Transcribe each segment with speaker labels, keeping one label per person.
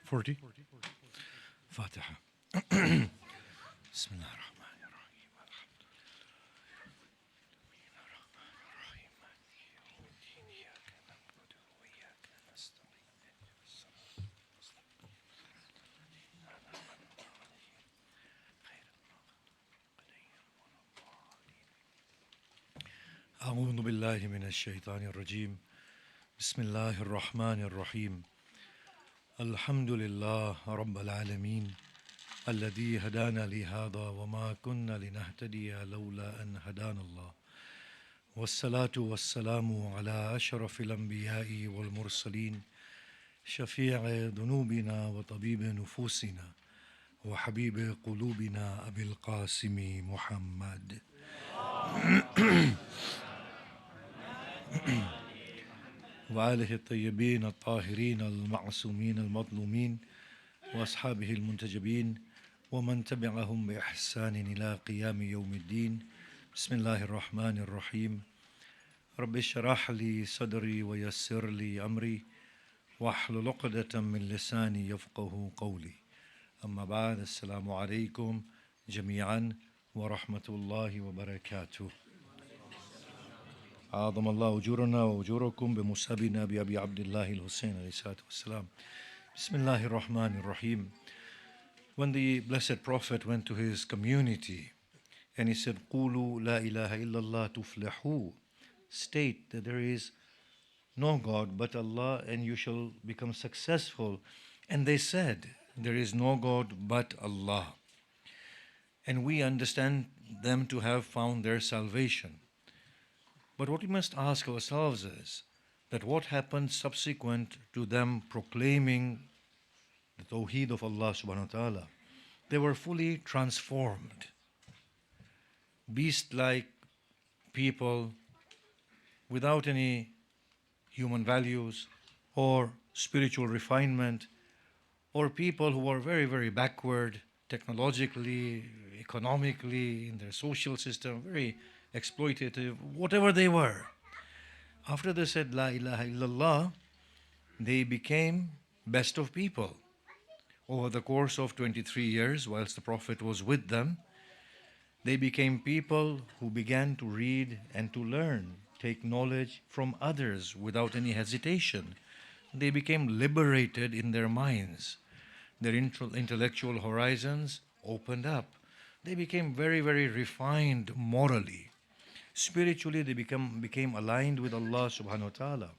Speaker 1: 40. Fatiha. Bismillah ar-Rahman ar-Rahim. أعوذ بالله من الشيطان الرجيم بسم الله الرحمن الرحيم الحمد لله رب العالمين الذي هدانا لهذا وما كنا لنهتدي لولا أن هدانا الله والصلاة والسلام على أشرف الأنبياء والمرسلين شفيع ذنوبنا وطبيب نفوسنا وحبيب قلوبنا أبي القاسم محمد وآله الطيبين الطاهرين المعصومين المظلومين وأصحابه المنتجبين ومن تبعهم بإحسان إلى قيام يوم الدين بسم الله الرحمن الرحيم رب اشرح لي صدري ويسر لي أمري واحلل عقدة من لساني يفقه قولي أما بعد السلام عليكم جميعا ورحمة الله وبركاته أعظم الله أجورنا وأجوركم بمصابنا بأبي عبد الله الحسين عليه الصلاة والسلام بسم الله الرحمن الرحيم. When the Blessed Prophet went to his community and he said, قُولُوا لَا إِلَهَ إِلَّا اللَّهُ تُفْلِحُوا, state that there is no God but Allah and you shall become successful. And they said, there is no God but Allah. And we understand them to have found their salvation. But what we must ask ourselves is that what happened subsequent to them proclaiming the Tawheed of Allah subhanahu wa ta'ala? They were fully transformed. Beast-like people without any human values or spiritual refinement, or people who were very, very backward technologically, economically, in their social system, very exploitative, whatever they were. After they said La ilaha illallah, they became best of people. Over the course of 23 years, whilst the Prophet was with them, they became people who began to read and to learn, take knowledge from others without any hesitation. They became liberated in their minds. Their intellectual horizons opened up. They became very, very refined morally. Spiritually, they became aligned with Allah subhanahu wa ta'ala.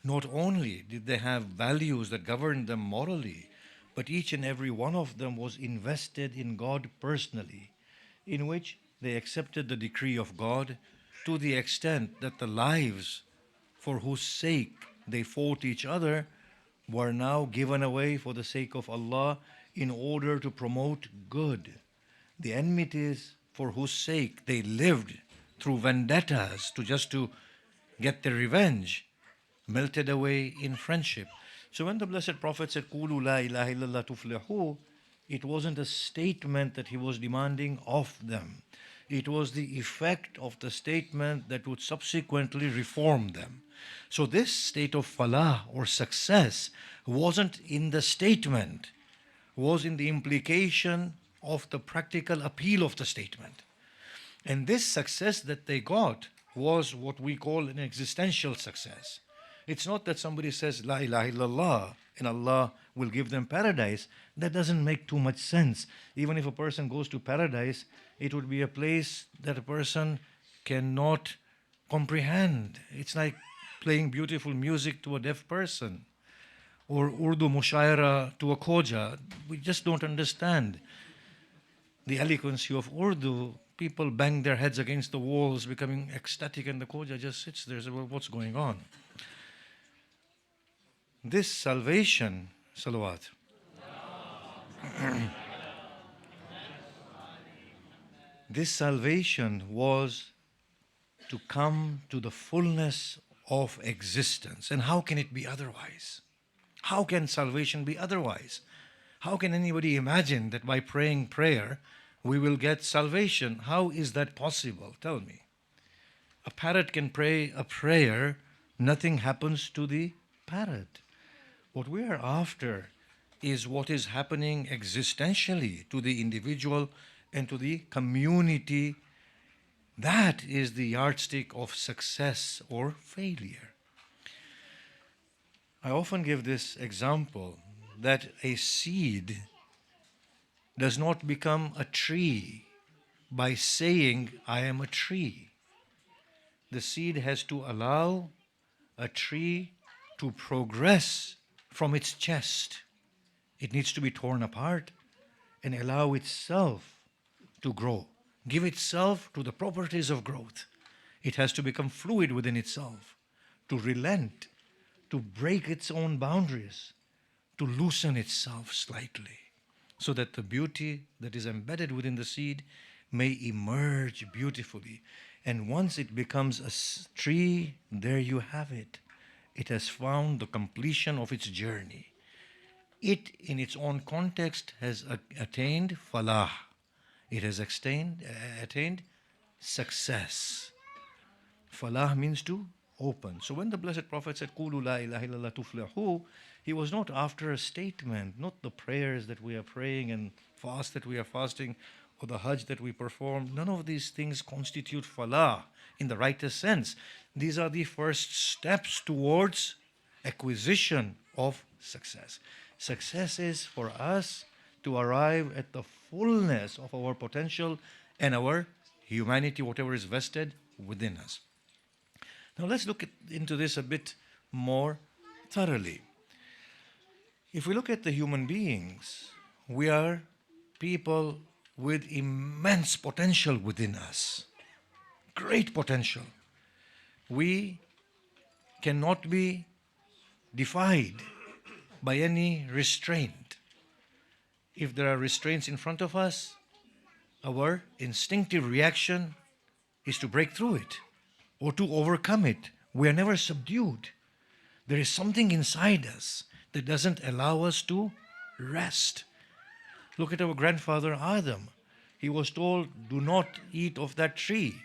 Speaker 1: Not only did they have values that governed them morally, but each and every one of them was invested in God personally, in which they accepted the decree of God to the extent that the lives for whose sake they fought each other were now given away for the sake of Allah in order to promote good. The enmities for whose sake they lived through vendettas to get their revenge melted away in friendship. So when the Blessed Prophet said, Qulu la ilaha illallah tuflihu, it wasn't a statement that he was demanding of them. It was the effect of the statement that would subsequently reform them. So this state of falah or success wasn't in the statement, was in the implication of the practical appeal of the statement. And this success that they got was what we call an existential success. It's not that somebody says La ilaha illallah and Allah will give them paradise. That doesn't make too much sense. Even if a person goes to paradise, it would be a place that a person cannot comprehend. It's like playing beautiful music to a deaf person, or Urdu mushaira to a khoja. We just don't understand the eloquency of Urdu. People bang their heads against the walls, becoming ecstatic, and the khoja just sits there and says, well, what's going on? This salvation, salawat, this salvation was to come to the fullness of existence. And how can it be otherwise? How can salvation be otherwise? How can anybody imagine that by praying prayer we will get salvation? How is that possible? Tell me. A parrot can pray a prayer, nothing happens to the parrot. What we are after is what is happening existentially to the individual and to the community. That is the yardstick of success or failure. I often give this example that a seed does not become a tree by saying, I am a tree. The seed has to allow a tree to progress from its chest. It needs to be torn apart and allow itself to grow, give itself to the properties of growth. It has to become fluid within itself, to relent, to break its own boundaries, to loosen itself slightly, so that the beauty that is embedded within the seed may emerge beautifully. And once it becomes a tree, there you have it. It has found the completion of its journey. It, in its own context, has attained falah. It has attained success. Falah means to open. So when the Blessed Prophet said, Qulu la ilaha illallah tuflihu, he was not after a statement, not the prayers that we are praying and fast that we are fasting or the hajj that we perform. None of these things constitute falah in the rightest sense. These are the first steps towards acquisition of success. Success is for us to arrive at the fullness of our potential and our humanity, whatever is vested within us. Now let's look into this a bit more thoroughly. If we look at the human beings, we are people with immense potential within us, great potential. We cannot be defied by any restraint. If there are restraints in front of us, our instinctive reaction is to break through it or to overcome it. We are never subdued. There is something inside us that doesn't allow us to rest. Look at our grandfather Adam. He was told, do not eat of that tree.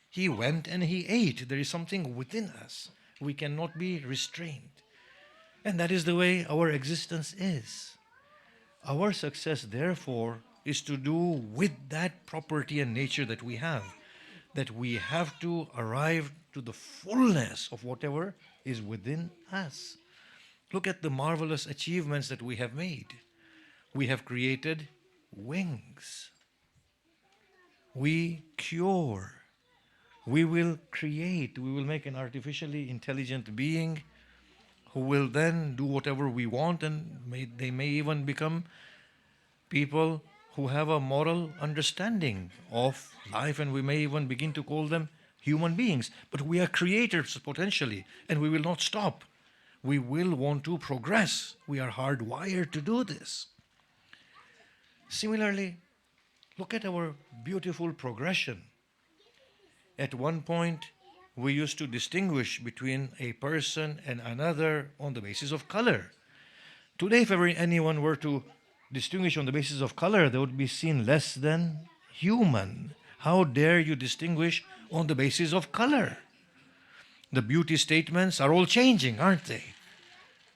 Speaker 1: He went and he ate. There is something within us. We cannot be restrained. And that is the way our existence is. Our success, therefore, is to do with that property and nature that we have. That we have to arrive to the fullness of whatever is within us. Look at the marvelous achievements that we have made. We have created wings. We cure. We will create. We will make an artificially intelligent being who will then do whatever we want, and they may even become people who have a moral understanding of life, and we may even begin to call them human beings. But we are creators potentially, and we will not stop. We will want to progress. We are hardwired to do this. Similarly, look at our beautiful progression. At one point, we used to distinguish between a person and another on the basis of color. Today, if ever anyone were to distinguish on the basis of color, they would be seen less than human. How dare you distinguish on the basis of color? The beauty statements are all changing, aren't they?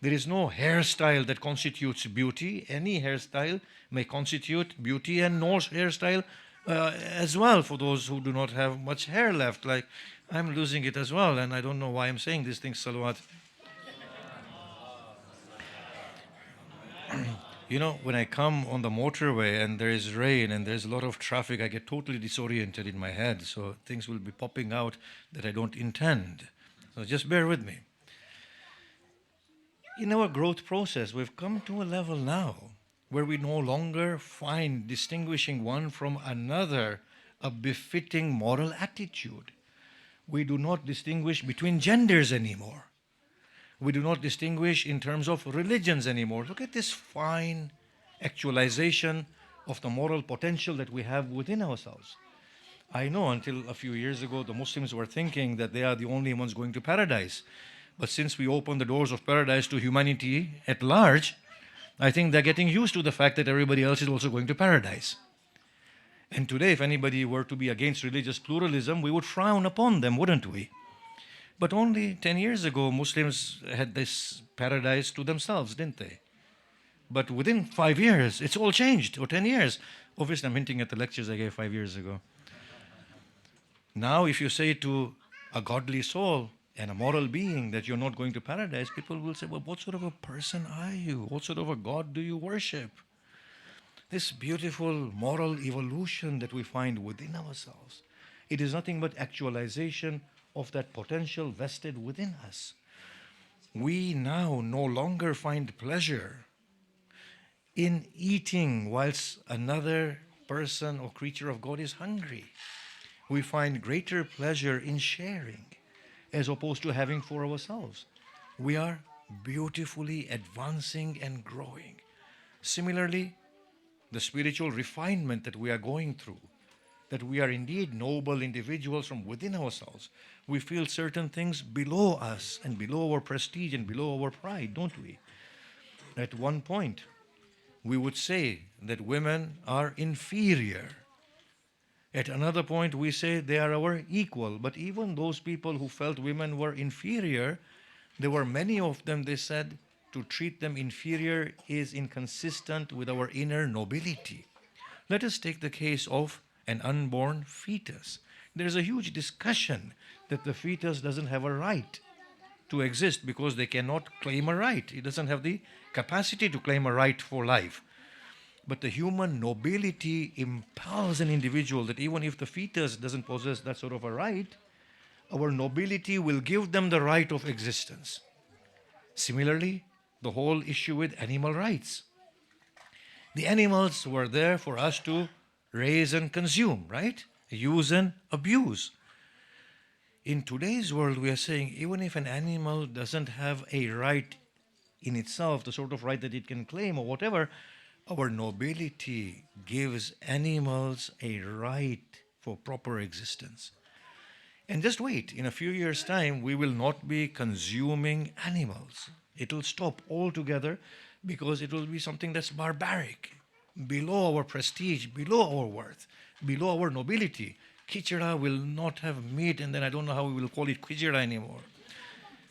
Speaker 1: There is no hairstyle that constitutes beauty. Any hairstyle may constitute beauty, and no hairstyle as well for those who do not have much hair left. Like, I'm losing it as well, and I don't know why I'm saying these things, salawat. You know, when I come on the motorway and there is rain and there's a lot of traffic, I get totally disoriented in my head. So things will be popping out that I don't intend. So just bear with me. In our growth process, we've come to a level now where we no longer find distinguishing one from another a befitting moral attitude. We do not distinguish between genders anymore. We do not distinguish in terms of religions anymore. Look at this fine actualization of the moral potential that we have within ourselves. I know until a few years ago, the Muslims were thinking that they are the only ones going to paradise. But since we opened the doors of paradise to humanity at large, I think they're getting used to the fact that everybody else is also going to paradise. And today, if anybody were to be against religious pluralism, we would frown upon them, wouldn't we? But only 10 years ago, Muslims had this paradise to themselves, didn't they? But within 5 years, it's all changed, or 10 years. Obviously, I'm hinting at the lectures I gave 5 years ago. Now, if you say to a godly soul and a moral being that you're not going to paradise, people will say, well, what sort of a person are you? What sort of a God do you worship? This beautiful moral evolution that we find within ourselves, it is nothing but actualization of that potential vested within us. We now no longer find pleasure in eating whilst another person or creature of God is hungry. We find greater pleasure in sharing as opposed to having for ourselves. We are beautifully advancing and growing. Similarly, the spiritual refinement that we are going through, that we are indeed noble individuals from within ourselves. We feel certain things below us and below our prestige and below our pride, don't we? At one point, we would say that women are inferior. At another point, we say they are our equal. But even those people who felt women were inferior, there were many of them, they said, to treat them inferior is inconsistent with our inner nobility. Let us take the case of an unborn fetus. There is a huge discussion that the fetus doesn't have a right to exist because they cannot claim a right. It doesn't have the capacity to claim a right for life. But the human nobility impels an individual that even if the fetus doesn't possess that sort of a right, our nobility will give them the right of existence. Similarly, the whole issue with animal rights. The animals were there for us to raise and consume, right? Use and abuse. In today's world, we are saying even if an animal doesn't have a right in itself, the sort of right that it can claim or whatever, our nobility gives animals a right for proper existence. And just wait, in a few years' time, we will not be consuming animals. It will stop altogether because it will be something that's barbaric, below our prestige, below our worth, below our nobility. Khichda will not have meat, and then I don't know how we will call it khichda anymore.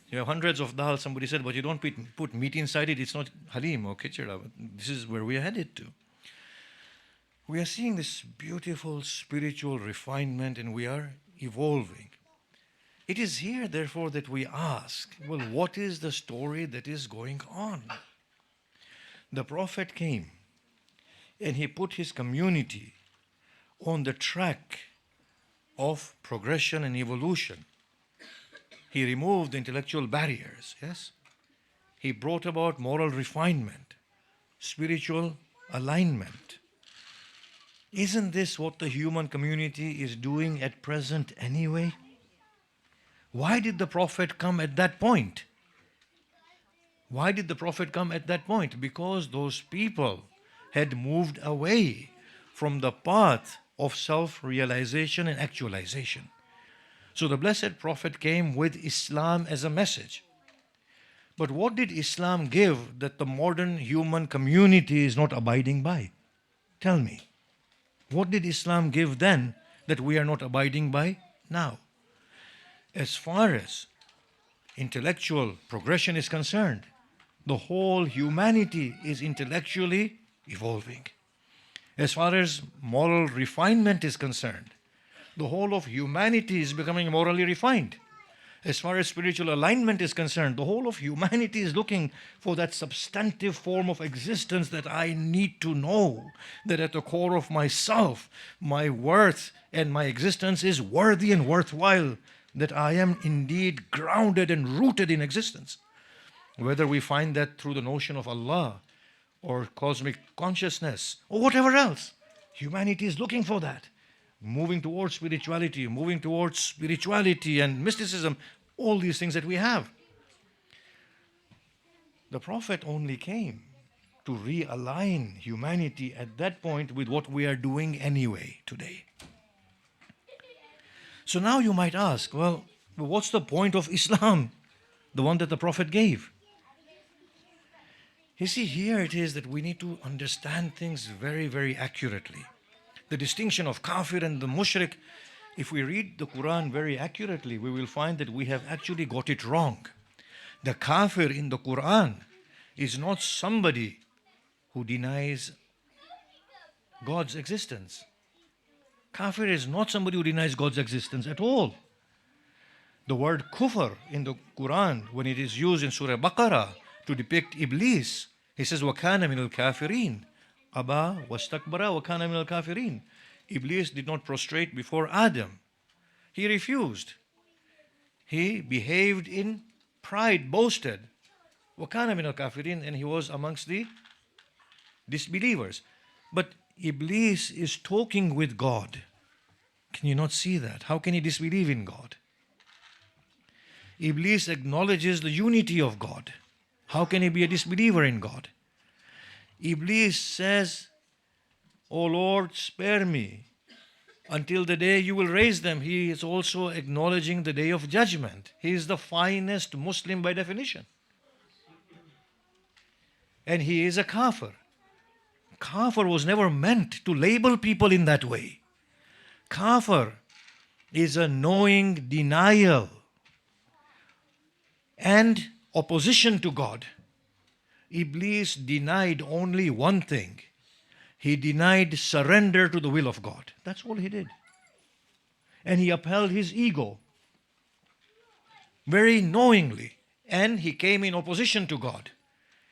Speaker 1: You have hundreds of dal, somebody said, but you don't put meat inside it, it's not halim or khichda. This is where we are headed to. We are seeing this beautiful spiritual refinement and we are evolving. It is here, therefore, that we ask, well, what is the story that is going on? The Prophet came and he put his community on the track of progression and evolution. He removed the intellectual barriers, yes? He brought about moral refinement, spiritual alignment. Isn't this what the human community is doing at present anyway? Why did the Prophet come at that point? Why did the Prophet come at that point? Because those people had moved away from the path of self-realization and actualization. So the Blessed Prophet came with Islam as a message. But what did Islam give that the modern human community is not abiding by? Tell me. What did Islam give then that we are not abiding by now? As far as intellectual progression is concerned, the whole humanity is intellectually evolving. As far as moral refinement is concerned, the whole of humanity is becoming morally refined. As far as spiritual alignment is concerned, the whole of humanity is looking for that substantive form of existence that I need to know, that at the core of myself, my worth and my existence is worthy and worthwhile, that I am indeed grounded and rooted in existence. Whether we find that through the notion of Allah or cosmic consciousness or whatever else, humanity is looking for that. Moving towards spirituality and mysticism, all these things that we have. The Prophet only came to realign humanity at that point with what we are doing anyway today. So now you might ask, well, what's the point of Islam, the one that the Prophet gave? You see, here it is that we need to understand things very, very accurately. The distinction of kafir and the mushrik, if we read the Quran very accurately, we will find that we have actually got it wrong. The kafir in the Quran is not somebody who denies God's existence. Kafir is not somebody who denies God's existence at all. The word kufr in the Quran, when it is used in Surah Baqarah to depict Iblis, he says, وَكَانَ مِنَ الْكَافِرِينَ أَبَى وَاسْتَكْبَرَ وَكَانَ مِنَ الْكَافِرِينَ. Iblis did not prostrate before Adam. He refused. He behaved in pride, boasted. وَكَانَ مِنَ الْكَافِرِينَ, and he was amongst the disbelievers. But Iblis is talking with God. Can you not see that? How can he disbelieve in God? Iblis acknowledges the unity of God. How can he be a disbeliever in God? Iblis says, "O Lord, spare me until the day you will raise them." He is also acknowledging the day of judgment. He is the finest Muslim by definition. And he is a kafir. Kafir was never meant to label people in that way. Kafir is a knowing denial and opposition to God. Iblis denied only one thing. He denied surrender to the will of God. That's all he did. And he upheld his ego very knowingly. And he came in opposition to God.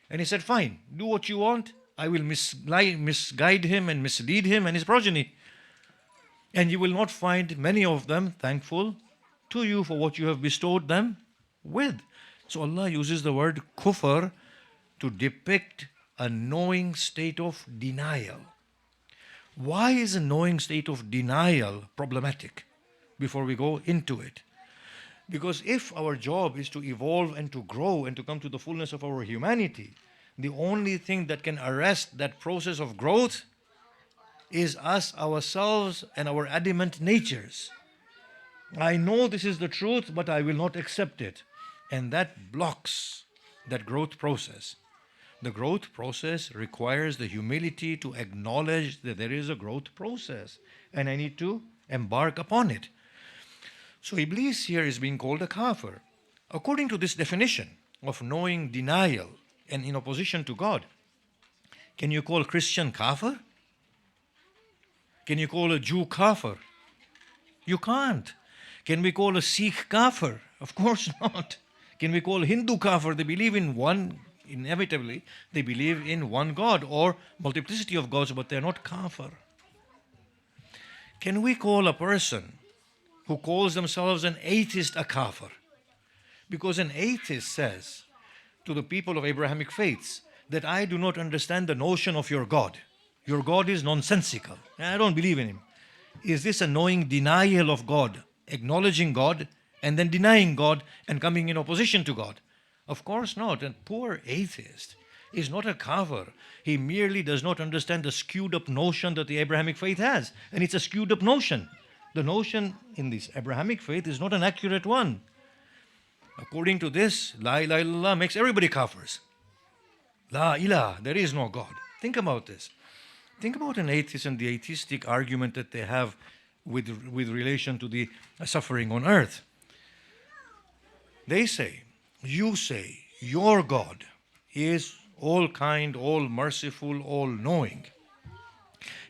Speaker 1: And he said, fine, do what you want. I will misguide him and mislead him and his progeny. And you will not find many of them thankful to you for what you have bestowed them with. So Allah uses the word kufr to depict a knowing state of denial. Why is a knowing state of denial problematic? Before we go into it. Because if our job is to evolve and to grow and to come to the fullness of our humanity, the only thing that can arrest that process of growth is us, ourselves, and our adamant natures. I know this is the truth, but I will not accept it. And that blocks that growth process. The growth process requires the humility to acknowledge that there is a growth process and I need to embark upon it. So Iblis here is being called a kafir. According to this definition of knowing denial and in opposition to God, can you call Christian kafir? Can you call a Jew kafir? You can't. Can we call a Sikh kafir? Of course not. Can we call Hindu kafir? They believe in one, inevitably, they believe in one God or multiplicity of gods, but they're not kafir. Can we call a person who calls themselves an atheist a kafir? Because an atheist says to the people of Abrahamic faiths that I do not understand the notion of your God. Your God is nonsensical. I don't believe in him. Is this a knowing denial of God, acknowledging God and then denying God and coming in opposition to God? Of course not. And poor atheist is not a kafir. He merely does not understand the skewed up notion that the Abrahamic faith has. And it's a skewed up notion. The notion in this Abrahamic faith is not an accurate one. According to this, La ilaha illallah makes everybody kafirs. La ilaha, there is no God. Think about this. Think about an atheist and the atheistic argument that they have with relation to the suffering on earth. They say, you say, your God is all kind, all merciful, all knowing,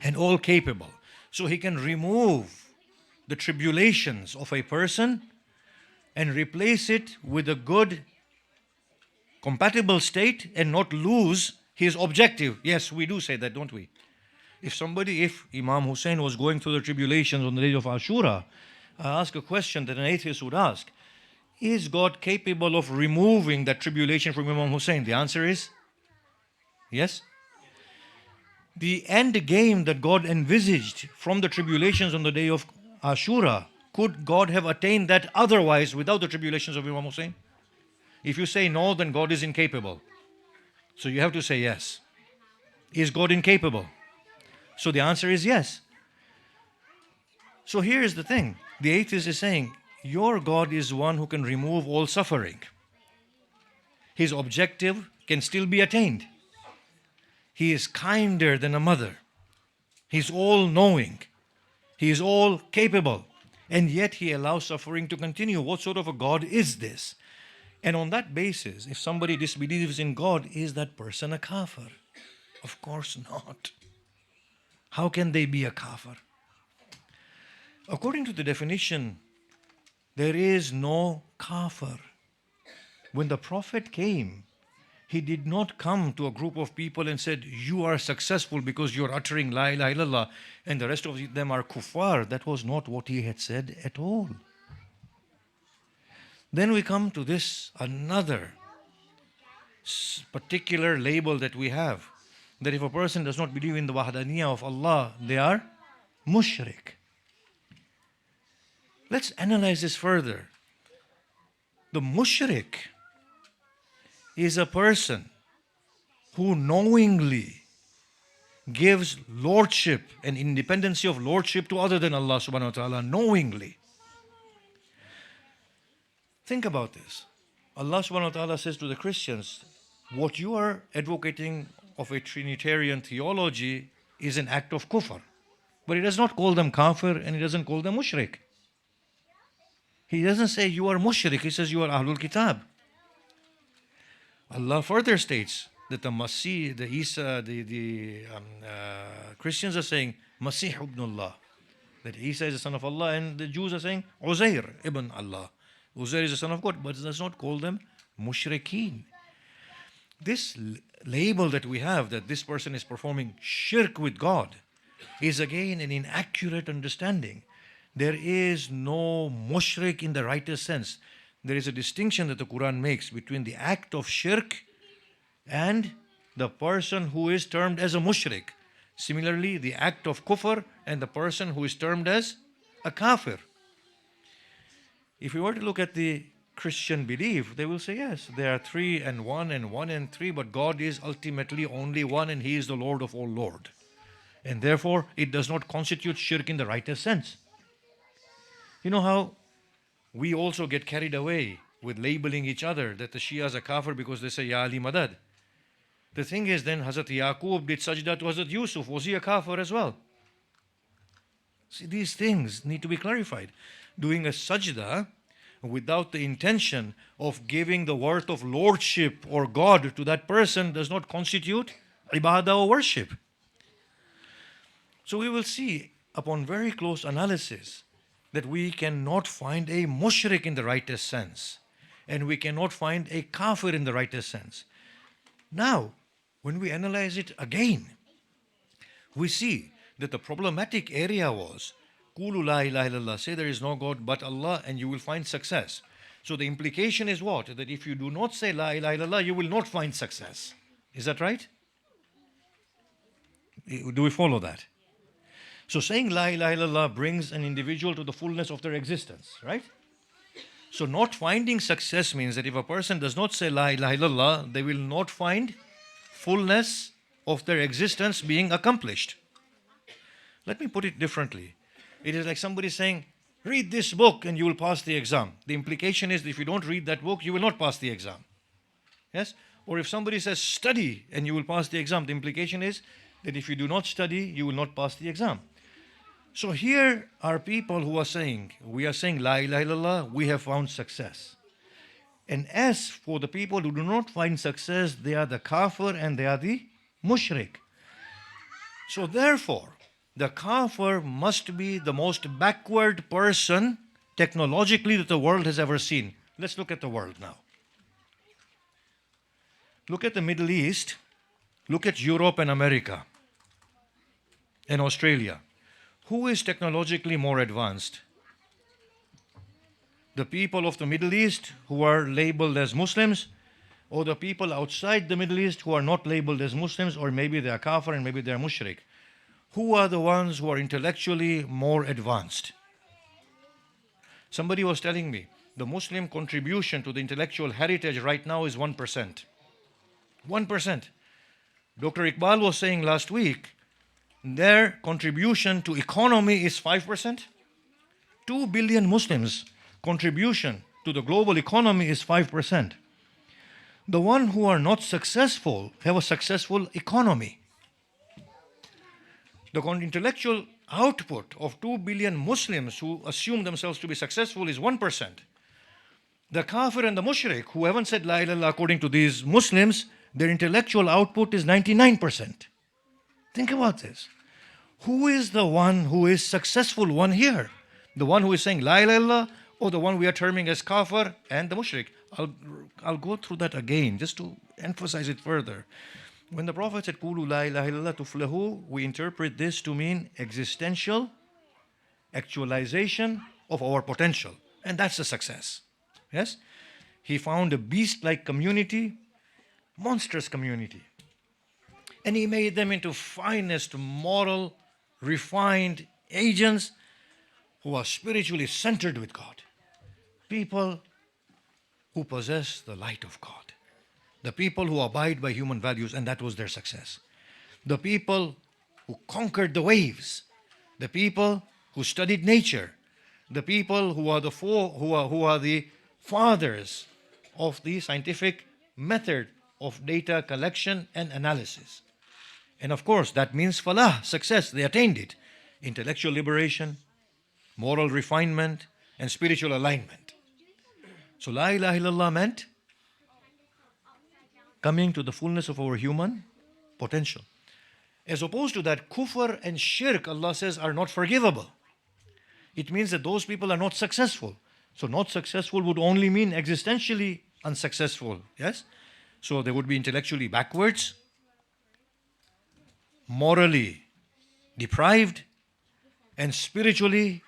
Speaker 1: and all capable. So he can remove the tribulations of a person and replace it with a good, compatible state and not lose his objective. Yes, we do say that, don't we? If Imam Hussain was going through the tribulations on the day of Ashura, I ask a question that an atheist would ask. Is God capable of removing that tribulation from Imam Hussain? The answer is yes. The end game that God envisaged from the tribulations on the day of Ashura, could God have attained that otherwise without the tribulations of Imam Hussain? If you say no, then God is incapable. So you have to say yes. Is God incapable? So the answer is yes. So here is the thing. The atheist is saying, your God is one who can remove all suffering. His objective can still be attained. He is kinder than a mother. He's all-knowing. He is all-capable. And yet he allows suffering to continue. What sort of a God is this? And on that basis, if somebody disbelieves in God, is that person a kafir? Of course not. How can they be a kafir? According to the definition, there is no kafir. When the Prophet came, he did not come to a group of people and said, you are successful because you're uttering la ilaha illallah and the rest of them are kuffar. That was not what he had said at all. Then we come to this another particular label that we have, that if a person does not believe in the wahdaniyah of Allah, they are mushrik. Let's analyze this further. The mushrik is a person who knowingly gives lordship and independency of lordship to other than Allah subhanahu wa ta'ala, knowingly. Think about this. Allah subhanahu wa ta'ala says to the Christians, what you are advocating of a Trinitarian theology is an act of kufr. But He does not call them kafir and He doesn't call them mushrik. He doesn't say you are mushrik, He says you are Ahlul Kitab. Allah further states that the Masih, the Isa, the Christians are saying Masih ibn that Isa is the son of Allah, and the Jews are saying Uzair ibn Allah. Uzair is the son of God, but it does not call them mushrikeen. This label that we have, that this person is performing shirk with God, is again an inaccurate understanding. There is no mushrik in the rightest sense. There is a distinction that the Quran makes between the act of shirk and the person who is termed as a mushrik. Similarly, the act of kufr and the person who is termed as a kafir. If we were to look at the Christian belief, they will say, yes, there are three and one, three, but God is ultimately only one and He is the Lord of all Lord. And therefore, it does not constitute shirk in the rightest sense. You know how we also get carried away with labeling each other that the Shias are kafir because they say, Ya Ali Madad. The thing is, then Hazrat Yaqub did sajda to Hazrat Yusuf. Was he a kafir as well? See, these things need to be clarified. Doing a sajda without the intention of giving the worth of lordship or God to that person does not constitute ibadah or worship. So we will see upon very close analysis that we cannot find a mushrik in the rightest sense, and we cannot find a kafir in the rightest sense. Now, when we analyze it again, we see that the problematic area was Qulu la ilaha illallah, say there is no God but Allah and you will find success. So the implication is what? That if you do not say la ilaha illallah, you will not find success. Is that right? Do we follow that? So saying la ilaha illallah brings an individual to the fullness of their existence, right? So not finding success means that if a person does not say la ilaha illallah, they will not find fullness of their existence being accomplished. Let me put it differently. It is like somebody saying, read this book and you will pass the exam. The implication is that if you don't read that book, you will not pass the exam. Yes? Or if somebody says, study and you will pass the exam, the implication is that if you do not study, you will not pass the exam. So here are people who are saying, we are saying la ilaha illallah, we have found success. And as for the people who do not find success, they are the kafir and they are the mushrik. So therefore, the kafir must be the most backward person technologically that the world has ever seen. Let's look at the world now. Look at the Middle East, look at Europe and America and Australia. Who is technologically more advanced? The people of the Middle East who are labeled as Muslims, or the people outside the Middle East who are not labeled as Muslims, or maybe they are kafir and maybe they are mushrik? Who are the ones who are intellectually more advanced? Somebody was telling me the Muslim contribution to the intellectual heritage right now is 1%. 1%. Dr. Iqbal was saying last week their contribution to economy is 5%. 2 billion Muslims' contribution to the global economy is 5%. The one who are not successful have a successful economy. The intellectual output of 2 billion Muslims who assume themselves to be successful is 1%. The kafir and the mushrik who haven't said la ilaha illallah according to these Muslims, their intellectual output is 99%. Think about this. Who is the one who is successful one here? The one who is saying La ilaha illallah, or the one we are terming as kafir and the mushrik? I'll go through that again just to emphasize it further. When the Prophet said Qulu la ilaha illallah tuflahu, we interpret this to mean existential actualization of our potential. And that's a success. Yes? He found a beast-like community, monstrous community. And he made them into finest, moral, refined agents who are spiritually centered with God. People who possess the light of God. The people who abide by human values, and that was their success. The people who conquered the waves. The people who studied nature. The people who are the fathers of the scientific method of data collection and analysis. And of course, that means falah, success. They attained it. Intellectual liberation, moral refinement, and spiritual alignment. So La ilaha illallah meant coming to the fullness of our human potential. As opposed to that, kufr and shirk, Allah says, are not forgivable. It means that those people are not successful. So not successful would only mean existentially unsuccessful. Yes? So they would be intellectually backwards, morally deprived, and spiritually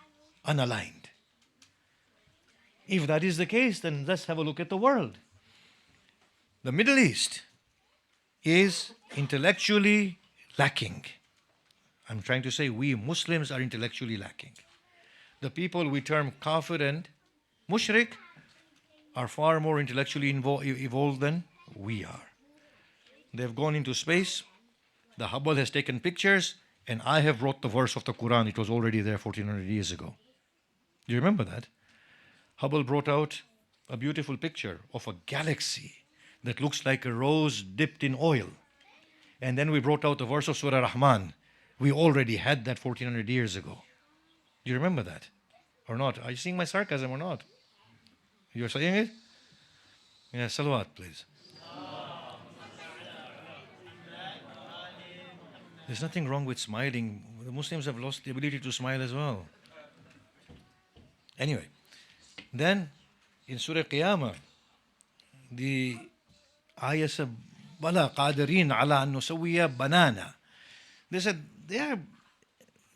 Speaker 1: unaligned. If that is the case, then let's have a look at the world. The Middle East is intellectually lacking. I'm trying to say we Muslims are intellectually lacking. The people we term kafir and mushrik are far more intellectually evolved than we are. They've gone into space. The Hubble has taken pictures, and I have brought the verse of the Quran. It was already there 1400 years ago. Do you remember that? Hubble brought out a beautiful picture of a galaxy that looks like a rose dipped in oil. And then we brought out the verse of Surah Rahman. We already had that 1400 years ago. Do you remember that? Or not? Are you seeing my sarcasm or not? You're saying it? Yeah, salawat, please. There's nothing wrong with smiling. The Muslims have lost the ability to smile as well. Anyway, then in Surah Qiyamah, the ayah said, Bala qadirin ala an nusawwiya banana. They said they are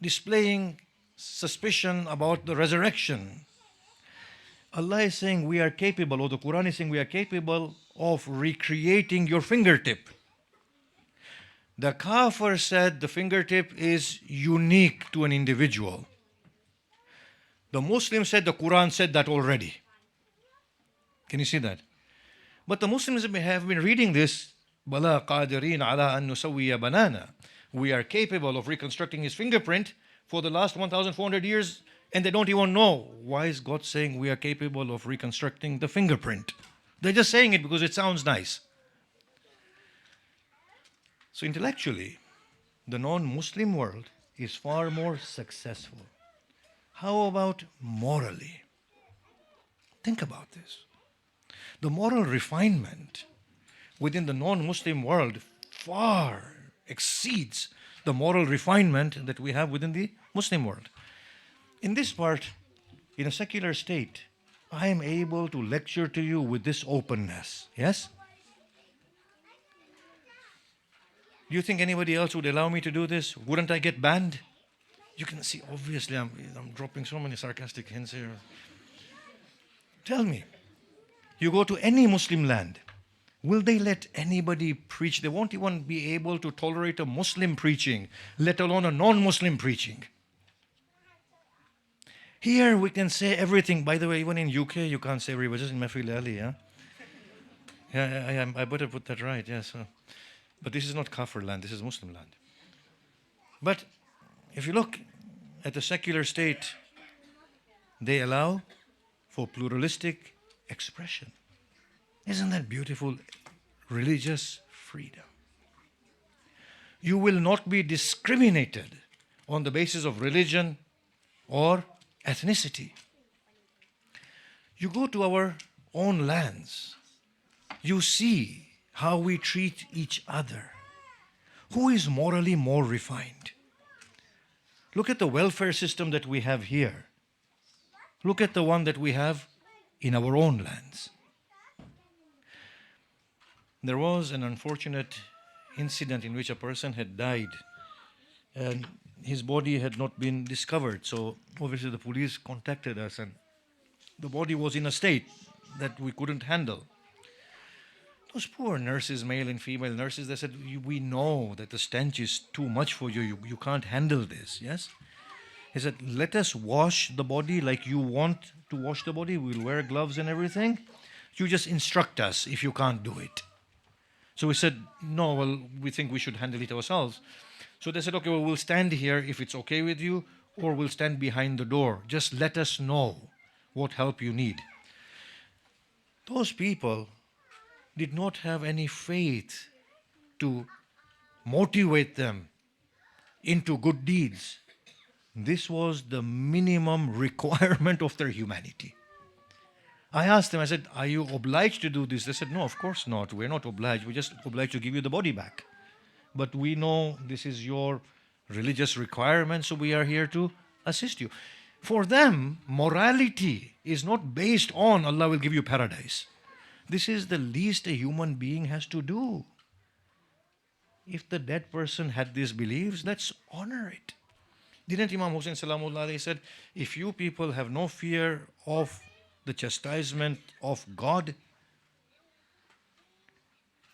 Speaker 1: displaying suspicion about the resurrection. Allah is saying we are capable, or the Quran is saying we are capable of recreating your fingertip. The kafir said the fingertip is unique to an individual. The Muslim said the Quran said that already. Can you see that? But the Muslims have been reading this, Bala qadirin ala an nusawwiya banana. We are capable of reconstructing his fingerprint for the last 1,400 years, and they don't even know. Why is God saying we are capable of reconstructing the fingerprint? They're just saying it because it sounds nice. So intellectually, the non-Muslim world is far more successful. How about morally? Think about this. The moral refinement within the non-Muslim world far exceeds the moral refinement that we have within the Muslim world. In this part, in a secular state, I am able to lecture to you with this openness. Yes? Do you think anybody else would allow me to do this? Wouldn't I get banned? You can see, obviously, I'm dropping so many sarcastic hints here. Tell me, you go to any Muslim land, will they let anybody preach? They won't even be able to tolerate a Muslim preaching, let alone a non-Muslim preaching. Here we can say everything. By the way, even in UK, you can't say everybody, just in Mahfil Ali, yeah? Yeah, I better put that right, yes. But this is not Kafir land, this is Muslim land. But if you look at the secular state, they allow for pluralistic expression. Isn't that beautiful? Religious freedom. You will not be discriminated on the basis of religion or ethnicity. You go to our own lands, you see how we treat each other. Who is morally more refined? Look at the welfare system that we have here. Look at the one that we have in our own lands. There was an unfortunate incident in which a person had died and his body had not been discovered. So obviously the police contacted us and the body was in a state that we couldn't handle. Those poor nurses, male and female nurses, they said, we know that the stench is too much for you. You can't handle this, yes? He said, let us wash the body like you want to wash the body. We'll wear gloves and everything. You just instruct us if you can't do it. So we said, no, well, we think we should handle it ourselves. So they said, okay, well, we'll stand here if it's okay with you, or we'll stand behind the door. Just let us know what help you need. Those people did not have any faith to motivate them into good deeds. This was the minimum requirement of their humanity. I asked them, I said, are you obliged to do this? They said, no, of course not. We're not obliged. We're just obliged to give you the body back. But we know this is your religious requirement, so we are here to assist you. For them, morality is not based on Allah will give you paradise. This is the least a human being has to do. If the dead person had these beliefs, let's honor it. Didn't Imam Hussain salamullah alayhi said, if you people have no fear of the chastisement of God,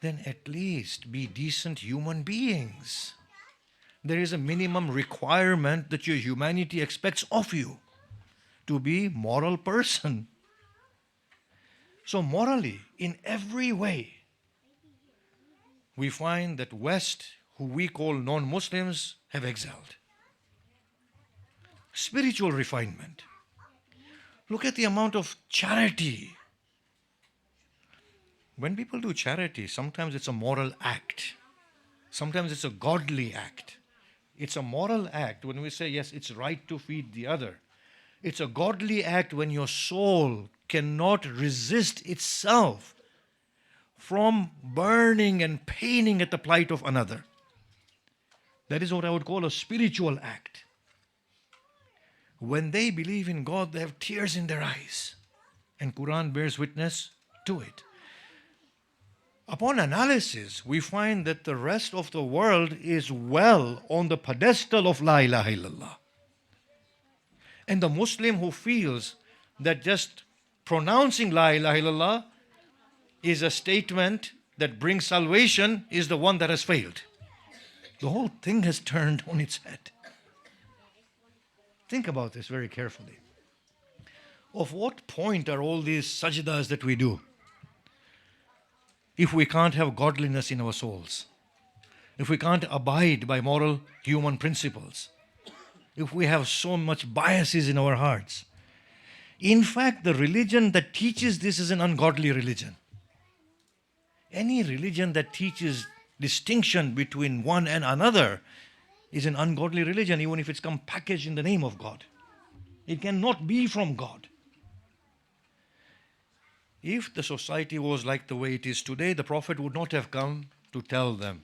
Speaker 1: then at least be decent human beings. There is a minimum requirement that your humanity expects of you, to be a moral person. So morally, in every way, we find that West, who we call non-Muslims, have excelled. Spiritual refinement. Look at the amount of charity. When people do charity, sometimes it's a moral act. Sometimes it's a godly act. It's a moral act when we say, yes, it's right to feed the other. It's a godly act when your soul cannot resist itself from burning and paining at the plight of another. That is what I would call a spiritual act. When they believe in God, they have tears in their eyes. And Quran bears witness to it. Upon analysis, we find that the rest of the world is well on the pedestal of La ilaha illallah. And the Muslim who feels that just pronouncing La ilaha illallah is a statement that brings salvation is the one that has failed. The whole thing has turned on its head. Think about this very carefully. Of what point are all these sajdas that we do if we can't have godliness in our souls? If we can't abide by moral human principles? If we have so much biases in our hearts? In fact, the religion that teaches this is an ungodly religion. Any religion that teaches distinction between one and another is an ungodly religion, even if it's come packaged in the name of God. It cannot be from God. If the society was like the way it is today, the Prophet would not have come to tell them.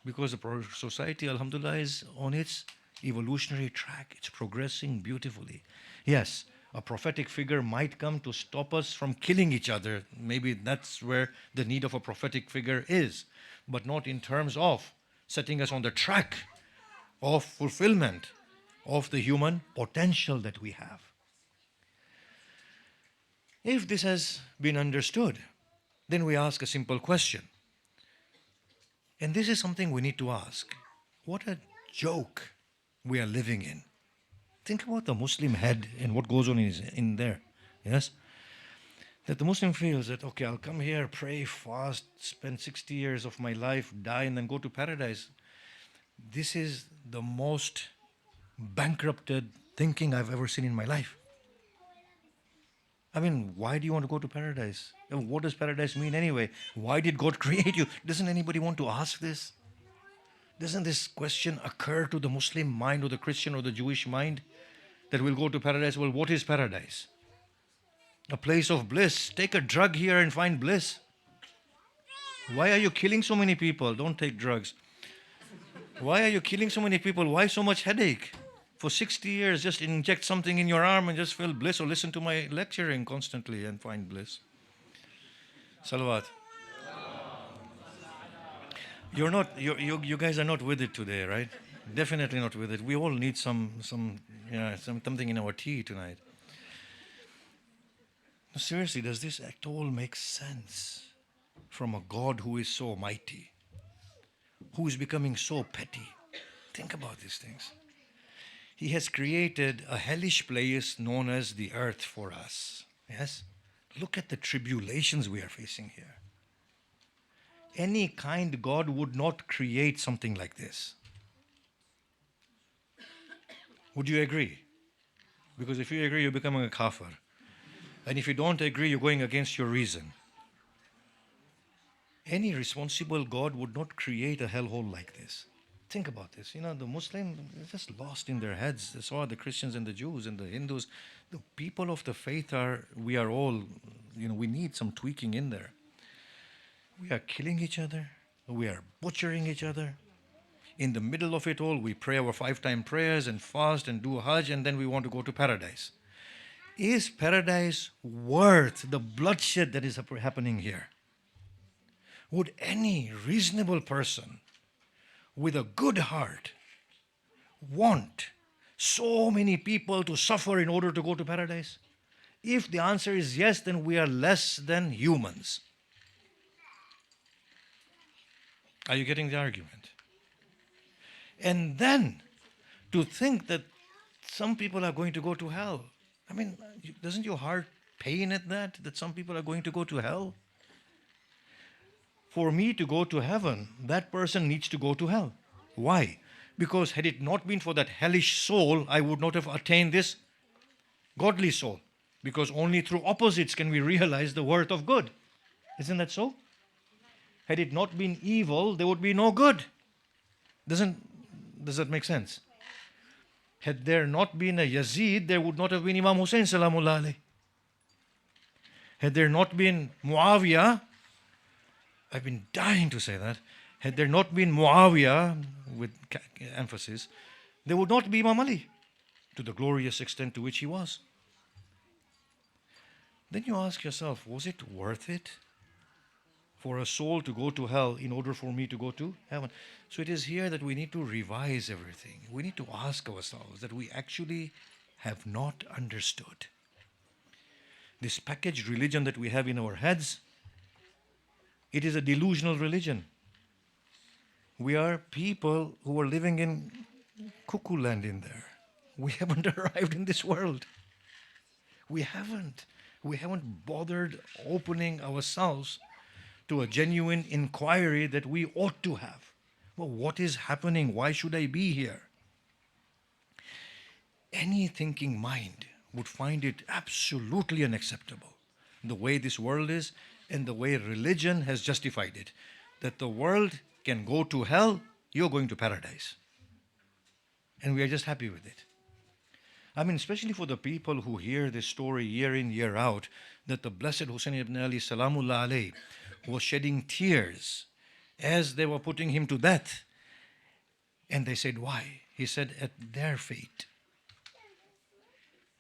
Speaker 1: Because the society, alhamdulillah, is on its evolutionary track. It's progressing beautifully. Yes, a prophetic figure might come to stop us from killing each other. Maybe that's where the need of a prophetic figure is. But not in terms of setting us on the track of fulfillment of the human potential that we have. If this has been understood, then we ask a simple question. And this is something we need to ask. What a joke we are living in. Think about the Muslim head and what goes on in there. Yes? That the Muslim feels that, okay, I'll come here, pray, fast, spend 60 years of my life, die, and then go to paradise. This is the most bankrupted thinking I've ever seen in my life. I mean, why do you want to go to paradise? What does paradise mean anyway? Why did God create you? Doesn't anybody want to ask this? Doesn't this question occur to the Muslim mind or the Christian or the Jewish mind? That we'll go to paradise. Well, what is paradise? A place of bliss. Take a drug here and find bliss. Why are you killing so many people? Don't take drugs. Why are you killing so many people? Why so much headache? For 60 years, just inject something in your arm and just feel bliss, or listen to my lecturing constantly and find bliss. Salawat. You're not, you guys are not with it today, right? Definitely not with it. We all need something in our tea tonight. No, seriously, does this at all make sense from a God who is so mighty, who is becoming so petty? Think about these things. He has created a hellish place known as the earth for us. Yes? Look at the tribulations we are facing here. Any kind God would not create something like this. Would you agree? Because if you agree, you're becoming a kafir. And if you don't agree, you're going against your reason. Any responsible God would not create a hellhole like this. Think about this. You know, the Muslims are just lost in their heads. So are the Christians and the Jews and the Hindus. The people of the faith we are all, we need some tweaking in there. We are killing each other. We are butchering each other. In the middle of it all, we pray our 5-time prayers and fast and do Hajj, and then we want to go to paradise. Is paradise worth the bloodshed that is happening here? Would any reasonable person with a good heart want so many people to suffer in order to go to paradise? If the answer is yes, then we are less than humans. Are you getting the argument? And then to think that some people are going to go to hell. I mean, doesn't your heart pain at that some people are going to go to hell? For me to go to heaven, that person needs to go to hell. Why? Because had it not been for that hellish soul, I would not have attained this godly soul. Because only through opposites can we realize the worth of good. Isn't that so? Had it not been evil, there would be no good. Does that make sense? Had there not been a Yazid, there would not have been Imam Hussain salamullah alayh. Had there not been Muawiyah, I've been dying to say that, had there not been Muawiyah, with emphasis, there would not be Imam Ali, to the glorious extent to which he was. Then you ask yourself, was it worth it for a soul to go to hell in order for me to go to heaven? So it is here that we need to revise everything. We need to ask ourselves that we actually have not understood. This packaged religion that we have in our heads, it is a delusional religion. We are people who are living in cuckoo land in there. We haven't arrived in this world. We haven't bothered opening ourselves to a genuine inquiry that we ought to have. Well, what is happening? Why should I be here? Any thinking mind would find it absolutely unacceptable, the way this world is and the way religion has justified it. That the world can go to hell, you're going to paradise. And we are just happy with it. I mean, especially for the people who hear this story year in, year out, that the Blessed Hussain ibn Ali salamullah alayh was shedding tears as they were putting him to death. And they said, why? He said, at their fate.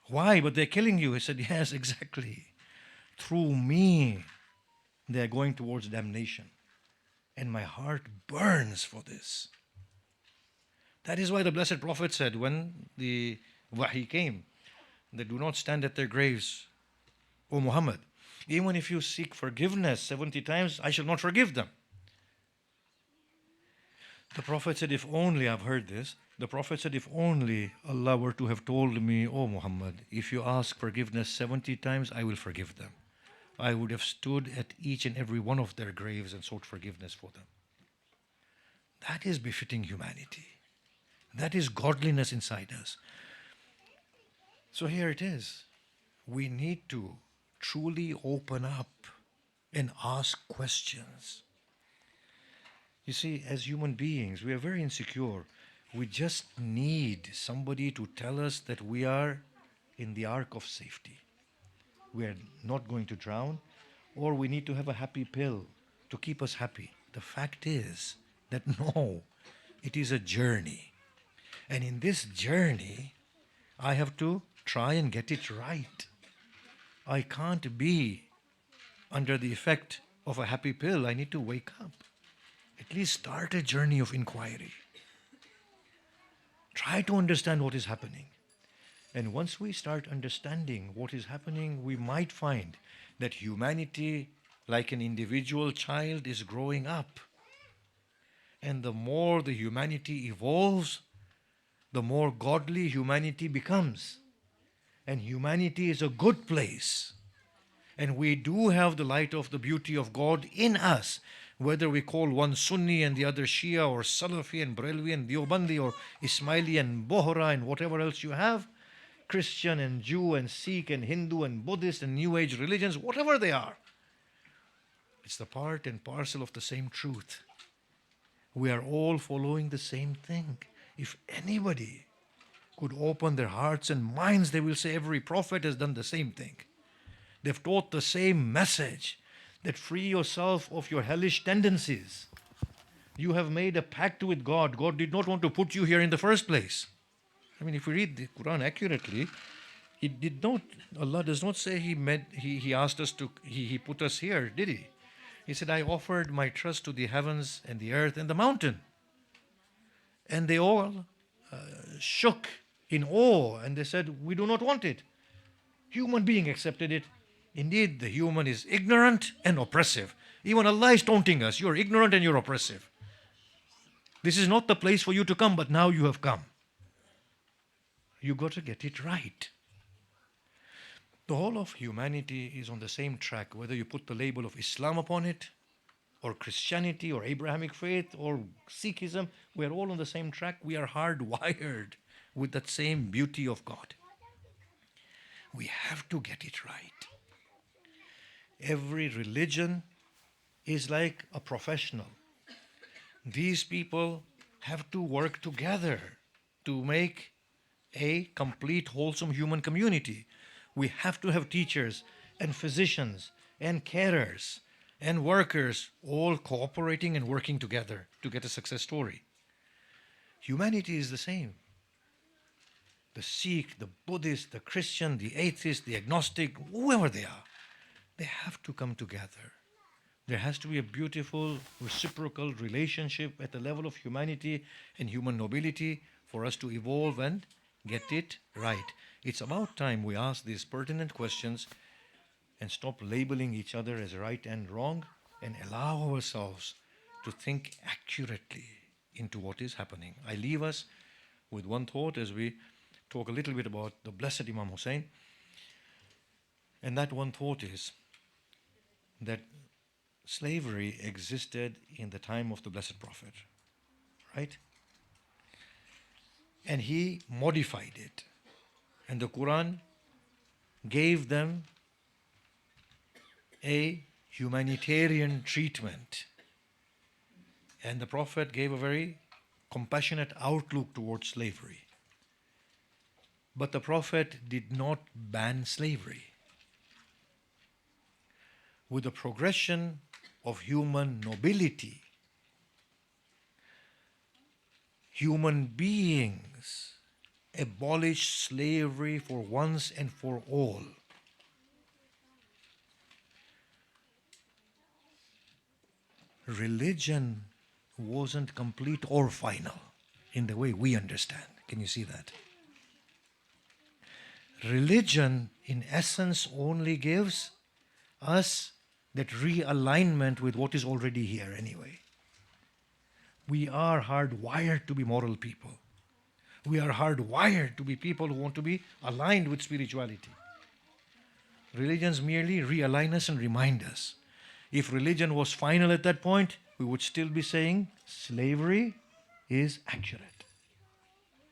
Speaker 1: Why? But they're killing you. He said, yes, exactly. Through me, they're going towards damnation. And my heart burns for this. That is why the Blessed Prophet said when the wahi came, that do not stand at their graves, O Muhammad. Even if you seek forgiveness 70 times, I shall not forgive them. The Prophet said, if only, I've heard this, the Prophet said, if only Allah were to have told me, O Muhammad, if you ask forgiveness 70 times, I will forgive them. I would have stood at each and every one of their graves and sought forgiveness for them. That is befitting humanity. That is godliness inside us. So here it is. We need to truly open up and ask questions. You see, as human beings, we are very insecure. We just need somebody to tell us that we are in the ark of safety. We are not going to drown, or we need to have a happy pill to keep us happy. The fact is that no, It is a journey. And in this journey, I have to try and get it right. I can't be under the effect of a happy pill. I need to wake up. At least start a journey of inquiry. Try to understand what is happening. And once we start understanding what is happening, we might find that humanity, like an individual child, is growing up. And the more the humanity evolves, the more godly humanity becomes. And humanity is a good place. And we do have the light of the beauty of God in us, whether we call one Sunni and the other Shia, or Salafi and Brelwi and Deobandi, or Ismaili and Bohra and whatever else you have, Christian and Jew and Sikh and Hindu and Buddhist and New Age religions, whatever they are. It's the part and parcel of the same truth. We are all following the same thing. If anybody could open their hearts and minds, they will say every prophet has done the same thing. They've taught the same message, that free yourself of your hellish tendencies. You have made a pact with God. God did not want to put you here in the first place. I mean, if we read the Quran accurately, Allah does not say He asked us to, He put us here, did He? He said, I offered my trust to the heavens and the earth and the mountain. And they all shook in awe, and they said, we do not want it. Human being accepted it. Indeed, the human is ignorant and oppressive. Even Allah is taunting us. You're ignorant and you're oppressive. This is not the place for you to come, but now you have come. You got to get it right. The whole of humanity is on the same track, whether you put the label of Islam upon it, or Christianity, or Abrahamic faith, or Sikhism. We are all on the same track. We are hardwired with that same beauty of God. We have to get it right. Every religion is like a professional. These people have to work together to make a complete, wholesome human community. We have to have teachers and physicians and carers and workers all cooperating and working together to get a success story. Humanity is the same. The Sikh, the Buddhist, the Christian, the atheist, the agnostic, whoever they are, they have to come together. There has to be a beautiful reciprocal relationship at the level of humanity and human nobility for us to evolve and get it right. It's about time we ask these pertinent questions and stop labeling each other as right and wrong, and allow ourselves to think accurately into what is happening. I leave us with one thought as we talk a little bit about the blessed Imam Hussain. And that one thought is that slavery existed in the time of the Blessed Prophet, right? And he modified it. And the Quran gave them a humanitarian treatment. And the Prophet gave a very compassionate outlook towards slavery. But the Prophet did not ban slavery. With the progression of human nobility, human beings abolished slavery for once and for all. Religion wasn't complete or final in the way we understand. Can you see that? Religion, in essence, only gives us that realignment with what is already here anyway. We are hardwired to be moral people. We are hardwired to be people who want to be aligned with spirituality. Religions merely realign us and remind us. If religion was final at that point, we would still be saying slavery is accurate.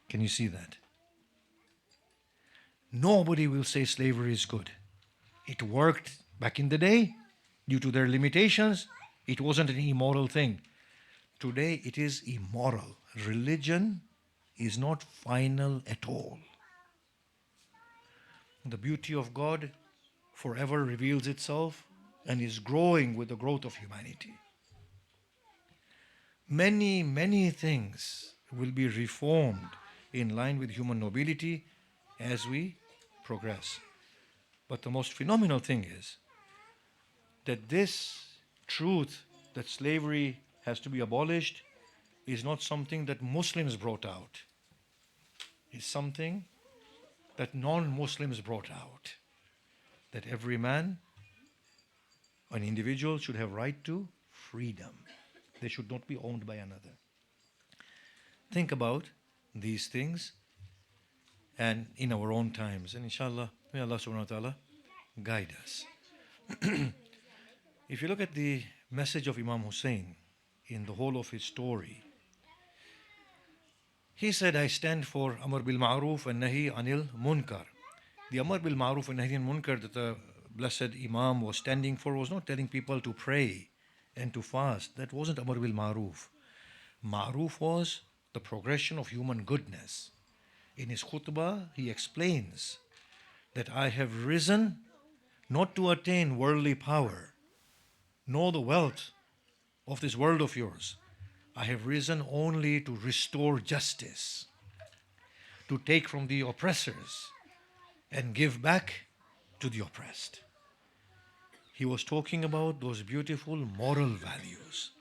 Speaker 1: Can you see that? Nobody will say slavery is good. It worked back in the day. Due to their limitations, it wasn't an immoral thing. Today, it is immoral. Religion is not final at all. The beauty of God forever reveals itself and is growing with the growth of humanity. Many, many things will be reformed in line with human nobility as we progress. But the most phenomenal thing is that this truth that slavery has to be abolished is not something that Muslims brought out. It's something that non-Muslims brought out. That every man, an individual, should have right to freedom. They should not be owned by another. Think about these things and in our own times. And inshallah, may Allah subhanahu wa ta'ala guide us. If you look at the message of Imam Hussain in the whole of his story, he said, I stand for Amr bil Ma'ruf and Nahi Anil Munkar. The Amr bil Ma'ruf and Nahi Anil Munkar that the blessed Imam was standing for was not telling people to pray and to fast. That wasn't Amr bil Ma'ruf. Ma'ruf was the progression of human goodness. In his khutbah, he explains that I have risen not to attain worldly power, nor the wealth of this world of yours. I have risen only to restore justice, to take from the oppressors and give back to the oppressed. He was talking about those beautiful moral values.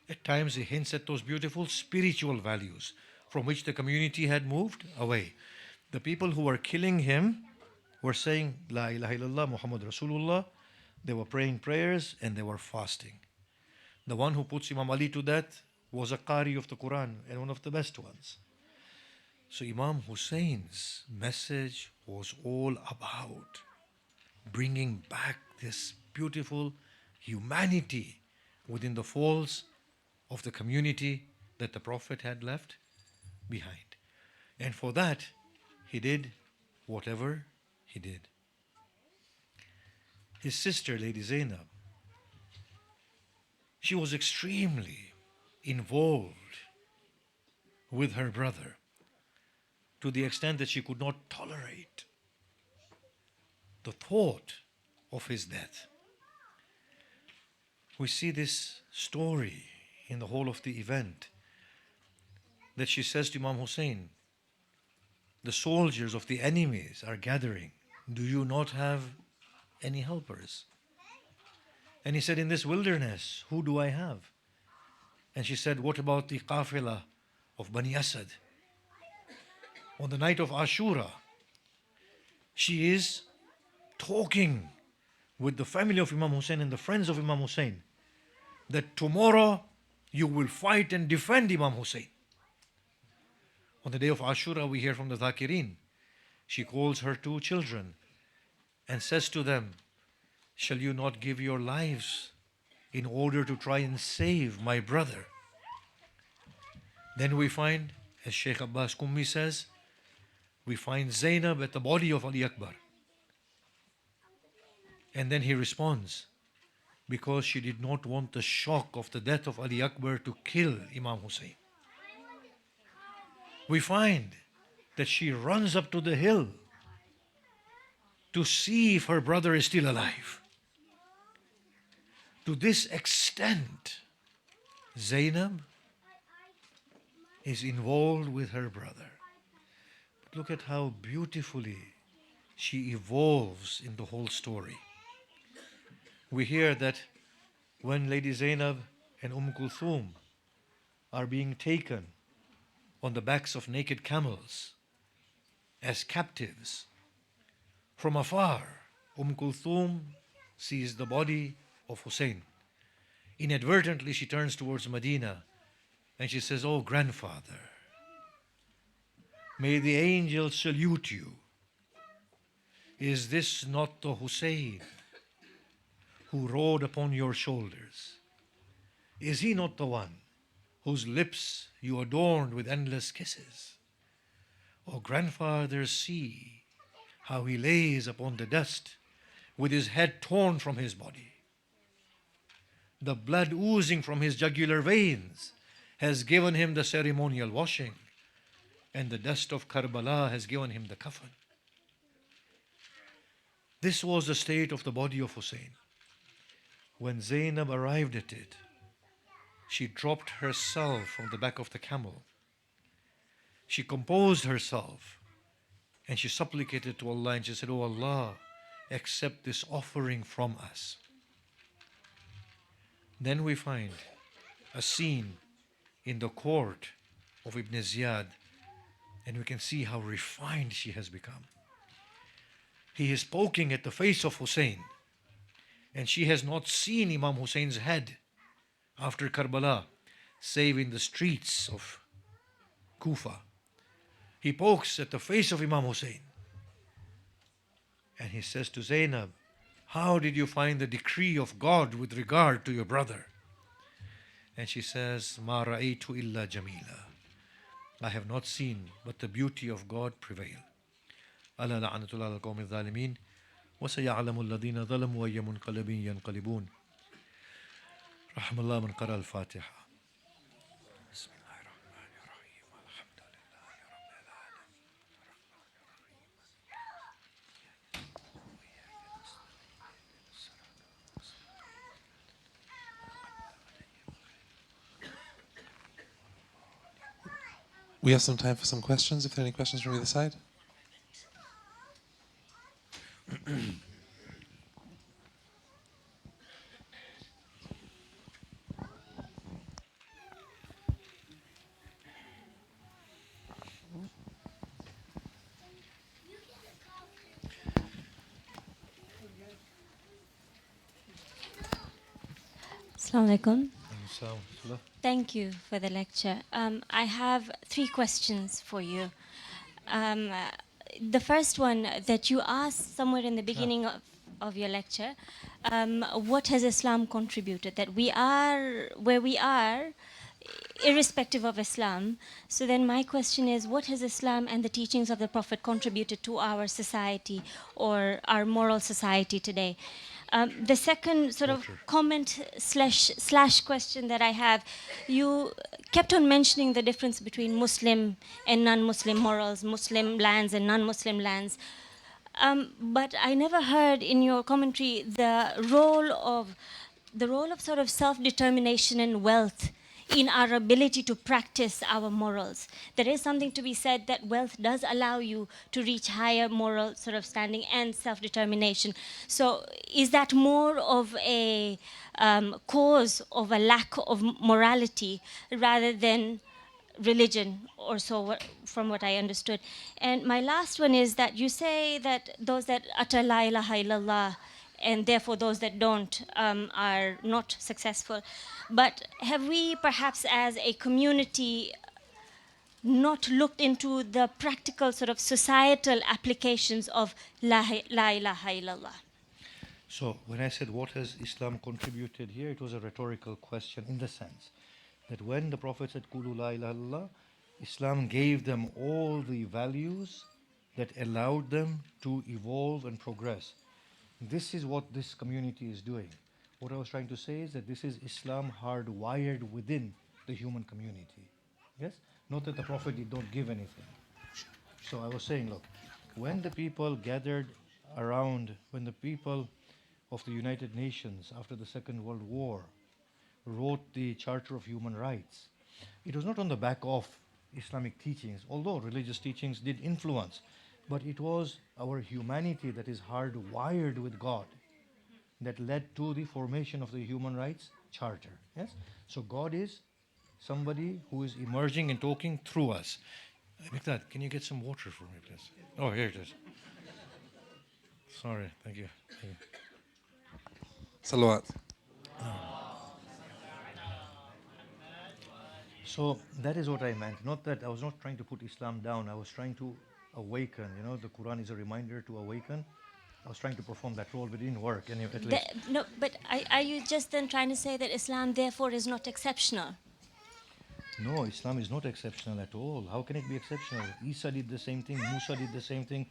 Speaker 1: At times he hints at those beautiful spiritual values from which the community had moved away. The people who were killing him were saying, La ilaha illallah Muhammad Rasulullah. They were praying prayers and they were fasting. The one who puts Imam Ali to death was a Qari of the Quran and one of the best ones. So Imam Hussein's message was all about bringing back this beautiful humanity within the folds of the community that the Prophet had left behind. And for that, he did whatever he did. His sister, Lady Zainab, she was extremely involved with her brother to the extent that she could not tolerate the thought of his death. We see this story in the whole of the event that she says to Imam Hussain, the soldiers of the enemies are gathering. Do you not have any helpers? And he said, in this wilderness, who do I have? And she said, what about the qafila of Bani Asad? On the night of Ashura, she is talking with the family of Imam Hussain and the friends of Imam Hussain that tomorrow you will fight and defend Imam Hussain. On the day of Ashura, we hear from the Dhakirin, she calls her two children and says to them, shall you not give your lives in order to try and save my brother? Then we find, as Sheikh Abbas Kummi says, we find Zainab at the body of Ali Akbar. And then he responds, because she did not want the shock of the death of Ali Akbar to kill Imam Hussain. We find that she runs up to the hill to see if her brother is still alive. To this extent, Zainab is involved with her brother. But look at how beautifully she evolves in the whole story. We hear that when Lady Zainab and Kulthum are being taken on the backs of naked camels as captives, from afar, Kulthum sees the body of Hussein. Inadvertently, she turns towards Medina and she says, oh grandfather, may the angels salute you. Is this not the Hussein who rode upon your shoulders? Is he not the one whose lips you adorned with endless kisses? Oh grandfather, see how he lays upon the dust with his head torn from his body. The blood oozing from his jugular veins has given him the ceremonial washing, and the dust of Karbala has given him the kafan. This was the state of the body of Hussein. When Zainab arrived at it, She dropped herself from the back of the camel. She composed herself and she supplicated to Allah and she said, "Oh Allah, accept this offering from us." Then we find a scene in the court of Ibn Ziyad, and we can see how refined she has become. He is poking at the face of Hussein, and she has not seen Imam Hussein's head after Karbala, save in the streets of Kufa. He pokes at the face of Imam Hussein, and he says to Zainab, "How did you find the decree of God with regard to your brother?" And she says, "Ma ra'aytu illa jamila." I have not seen but the beauty of God prevail. ألا لعنة الله على القوم الظالمين وسيعلم الذين ظلموا أي منقلب ينقلبون. رحم الله من قرأ الفاتحة. بسم الله الرحمن الرحيم الحمد لله رب العالمين.
Speaker 2: We have some time for some questions, if there are any questions from either side.
Speaker 3: Assalamu alaikum. Thank you for the lecture. I have 3 questions for you. The first one that you asked somewhere in the beginning of your lecture, what has Islam contributed? That we are where we are, irrespective of Islam. So then my question is, what has Islam and the teachings of the Prophet contributed to our society or our moral society today? The second sort of comment slash question that I have, you kept on mentioning the difference between Muslim and non-Muslim morals, Muslim lands and non-Muslim lands. But I never heard in your commentary the role of sort of self-determination and wealth in our ability to practice our morals. There is something to be said that wealth does allow you to reach higher moral sort of standing and self-determination. So is that more of a cause of a lack of morality rather than religion or so, from what I understood? And my last one is that you say that those that utter la ilaha illallah and therefore those that don't are not successful. But have we perhaps as a community not looked into the practical sort of societal applications of la ilaha illallah?
Speaker 1: So when I said what has Islam contributed here, it was a rhetorical question in the sense that when the Prophet said Qulu la ilaha illallah, Islam gave them all the values that allowed them to evolve and progress. This is what this community is doing. What I was trying to say is that this is Islam hardwired within the human community. Yes? Not that the Prophet did not give anything. So I was saying, look, when the people gathered around, when the people of the United Nations after the Second World War wrote the Charter of Human Rights, it was not on the back of Islamic teachings, although religious teachings did influence, but it was our humanity that is hardwired with God that led to the formation of the Human Rights Charter. Yes? So God is somebody who is emerging and talking through us. Mikdad, can you get some water for me, please? Oh, here it is. Sorry, thank you. Thank you.
Speaker 2: Salawat.
Speaker 1: So that is what I meant. Not that I was not trying to put Islam down. I was trying to awaken. You know, the Quran is a reminder to awaken. I was trying to perform that role, but it didn't work. Anyway, at least.
Speaker 3: No, but are you just then trying to say that Islam therefore is not exceptional?
Speaker 1: No, Islam is not exceptional at all. How can it be exceptional? Isa did the same thing. Musa did the same thing.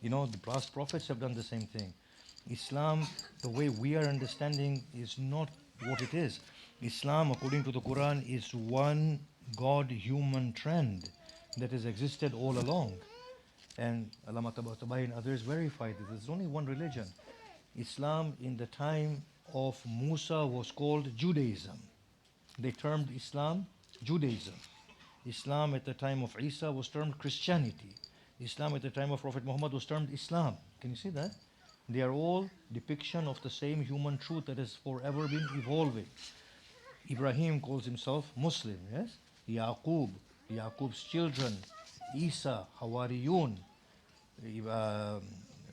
Speaker 1: You know, the past prophets have done the same thing. Islam, the way we are understanding, is not what it is. Islam, according to the Quran, is one God-human trend that has existed all along. And Allama Tabatabai and others verified it. There's only one religion. Islam in the time of Musa was called Judaism. They termed Islam Judaism. Islam at the time of Isa was termed Christianity. Islam at the time of Prophet Muhammad was termed Islam. Can you see that? They are all depiction of the same human truth that has forever been evolving. Ibrahim calls himself Muslim, yes? Yaqub, Yaqub's children, Isa, Hawariyun,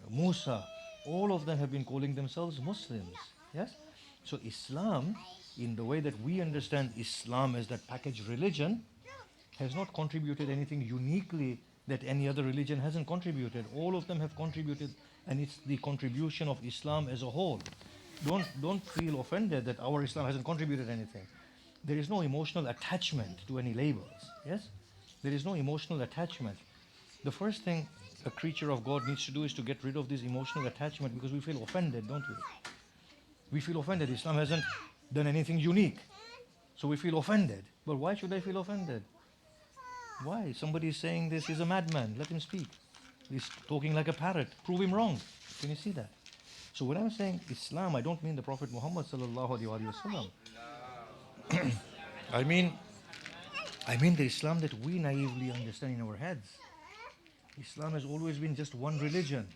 Speaker 1: Musa, all of them have been calling themselves Muslims, yes? So Islam, in the way that we understand Islam as that packaged religion, has not contributed anything uniquely that any other religion hasn't contributed. All of them have contributed, and it's the contribution of Islam as a whole. Don't feel offended that our Islam hasn't contributed anything. There is no emotional attachment to any labels. Yes? There is no emotional attachment. The first thing a creature of God needs to do is to get rid of this emotional attachment, because we feel offended, don't we? We feel offended. Islam hasn't done anything unique. So we feel offended. But why should I feel offended? Why? Somebody is saying this, he's a madman. Let him speak. He's talking like a parrot. Prove him wrong. Can you see that? So when I'm saying Islam, I don't mean the Prophet Muhammad sallallahu alaihi wasallam. I mean the Islam that we naively understand in our heads. Islam has always been just one religion,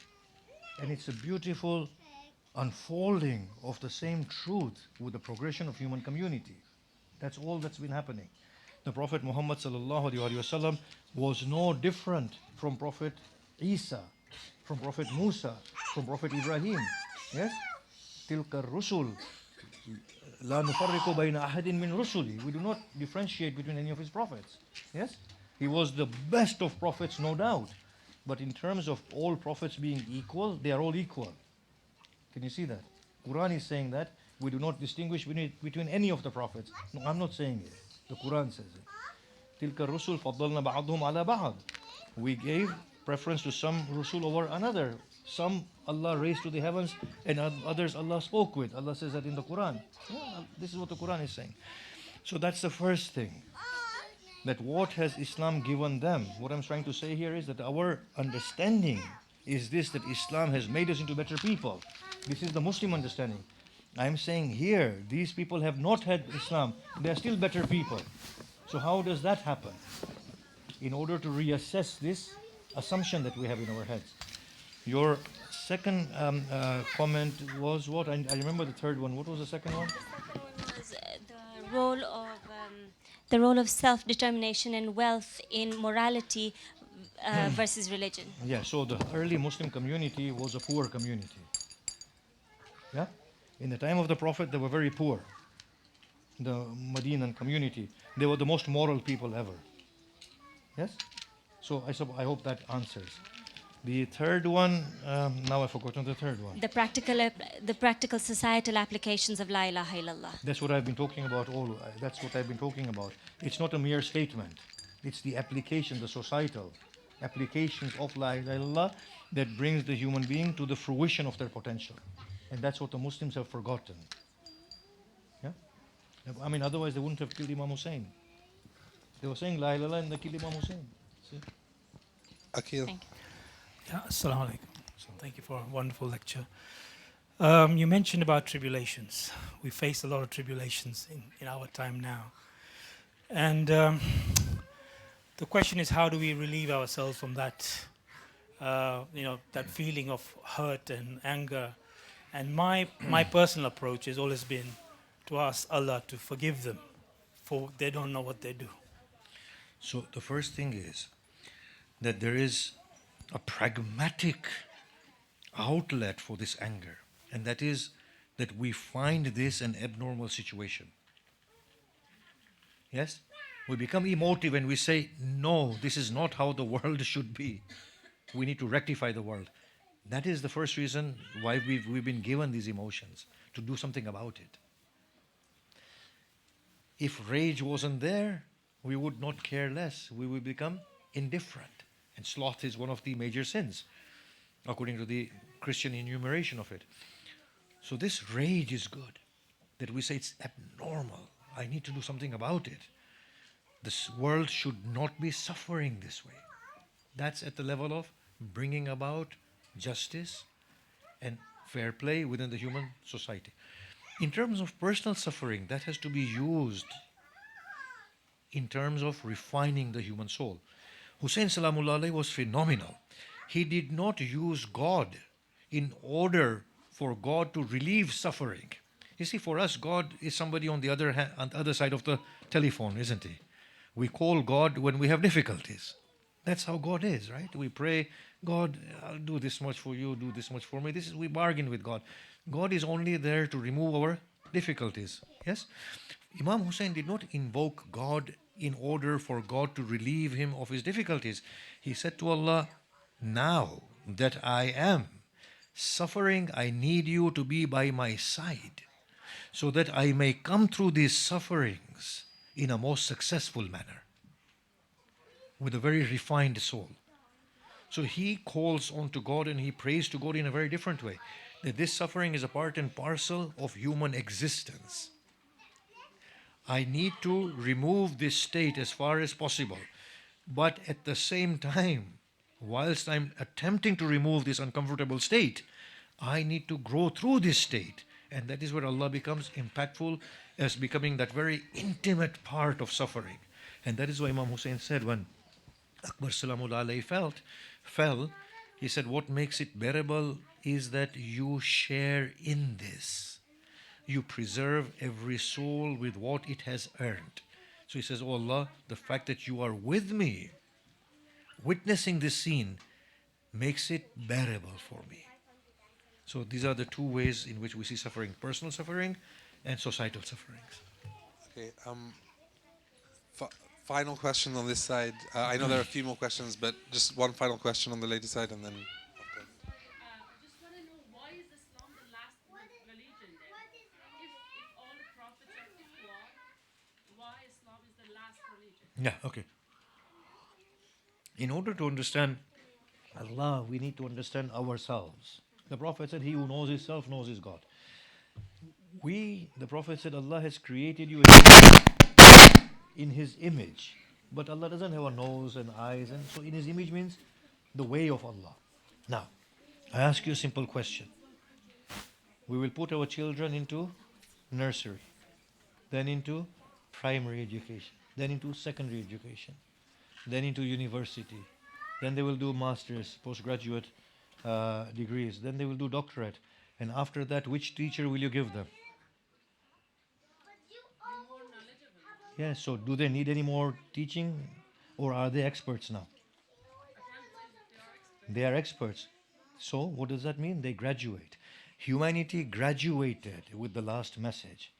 Speaker 1: and it's a beautiful unfolding of the same truth with the progression of human community. That's all that's been happening. The Prophet Muhammad sallallahu alaihi wasallam was no different from Prophet Isa, from Prophet Musa, from Prophet Ibrahim. Yes? Tilka rusul la nufarriqu bayna ahadin min rusuli. We do not differentiate between any of his prophets. Yes? He was the best of prophets, no doubt. But in terms of all prophets being equal, they are all equal. Can you see that? Quran is saying that we do not distinguish between any of the prophets. No, I'm not saying it. The Quran says it. Tilka rusul faddalna ba'dhum ala ba'd. We gave preference to some rusul over another. Some Allah raised to the heavens, and others Allah spoke with. Allah says that in the Quran. Yeah, this is what the Quran is saying. So that's the first thing. That what has Islam given them? What I'm trying to say here is that our understanding is this, that Islam has made us into better people. This is the Muslim understanding. I'm saying here, these people have not had Islam. They are still better people. So how does that happen? In order to reassess this assumption that we have in our heads. Your second comment was what? I remember the third one. What was the second one?
Speaker 3: Was the role of self-determination and wealth in morality versus religion.
Speaker 1: Yeah, so the early Muslim community was a poor community. Yeah? In the time of the Prophet, they were very poor. The Medinan community, they were the most moral people ever. Yes? So I hope that answers. The third one, now I've forgotten the third one.
Speaker 3: The practical societal applications of La ilaha illallah.
Speaker 1: That's what I've been talking about. That's what I've been talking about. It's not a mere statement. It's the application, the societal applications of La ilaha illallah that brings the human being to the fruition of their potential. And that's what the Muslims have forgotten. Yeah? I mean, otherwise they wouldn't have killed Imam Hussain. They were saying La ilaha illallah and they killed Imam Hussain. See?
Speaker 2: Akil.
Speaker 3: Thank you.
Speaker 4: Yeah, assalamu alaikum. Thank you for a wonderful lecture. You mentioned about tribulations. We face a lot of tribulations in our time now. And the question is, how do we relieve ourselves from that, that feeling of hurt and anger? And my personal approach has always been to ask Allah to forgive them, for they don't know what they do.
Speaker 1: So the first thing is that there is a pragmatic outlet for this anger, and that is that we find this an abnormal situation. Yes? We become emotive and we say, no, this is not how the world should be. We need to rectify the world. That is the first reason why we've been given these emotions, to do something about it. If rage wasn't there, we would not care less. We would become indifferent. And sloth is one of the major sins, according to the Christian enumeration of it. So this rage is good, that we say it's abnormal. I need to do something about it. This world should not be suffering this way. That's at the level of bringing about justice and fair play within the human society. In terms of personal suffering, that has to be used in terms of refining the human soul. Hussein Salamullah alayhi was phenomenal. He did not use God in order for God to relieve suffering. You see, for us, God is somebody on the other side of the telephone, isn't he? We call God when we have difficulties. That's how God is, right? We pray, God, I'll do this much for you, do this much for me. We bargain with God. God is only there to remove our difficulties. Yes? Imam Hussein did not invoke God in order for God to relieve him of his difficulties. He said to Allah, now that I am suffering, I need you to be by my side so that I may come through these sufferings in a most successful manner with a very refined soul. So he calls on to God and he prays to God in a very different way. That this suffering is a part and parcel of human existence. I need to remove this state as far as possible. But at the same time, whilst I'm attempting to remove this uncomfortable state, I need to grow through this state. And that is where Allah becomes impactful as becoming that very intimate part of suffering. And that is why Imam Hussain said when Akbar Salamullah alayhi fell, he said, what makes it bearable is that you share in this. You preserve every soul with what it has earned. So he says, oh Allah, the fact that you are with me, witnessing this scene, makes it bearable for me. So these are the two ways in which we see suffering, personal suffering and societal sufferings.
Speaker 2: Okay. Final question on this side. I know there are a few more questions, but just one final question on the lady side, and then.
Speaker 5: Just want to know, why is Islam the last religion then? If all the prophets are equal, why Islam is the last religion?
Speaker 1: Yeah, okay. In order to understand Allah, we need to understand ourselves. The Prophet said, he who knows himself knows his God. The Prophet said, Allah has created you in his image. But Allah doesn't have a nose and eyes. And so in his image means the way of Allah. Now, I ask you a simple question. We will put our children into nursery, then into primary education, then into secondary education, then into university. Then they will do masters, postgraduate degrees. Then they will do doctorate. And after that, which teacher will you give them? Yeah, so do they need any more teaching, or are they experts now? They are experts. So what does that mean? They graduate. Humanity graduated with the last message.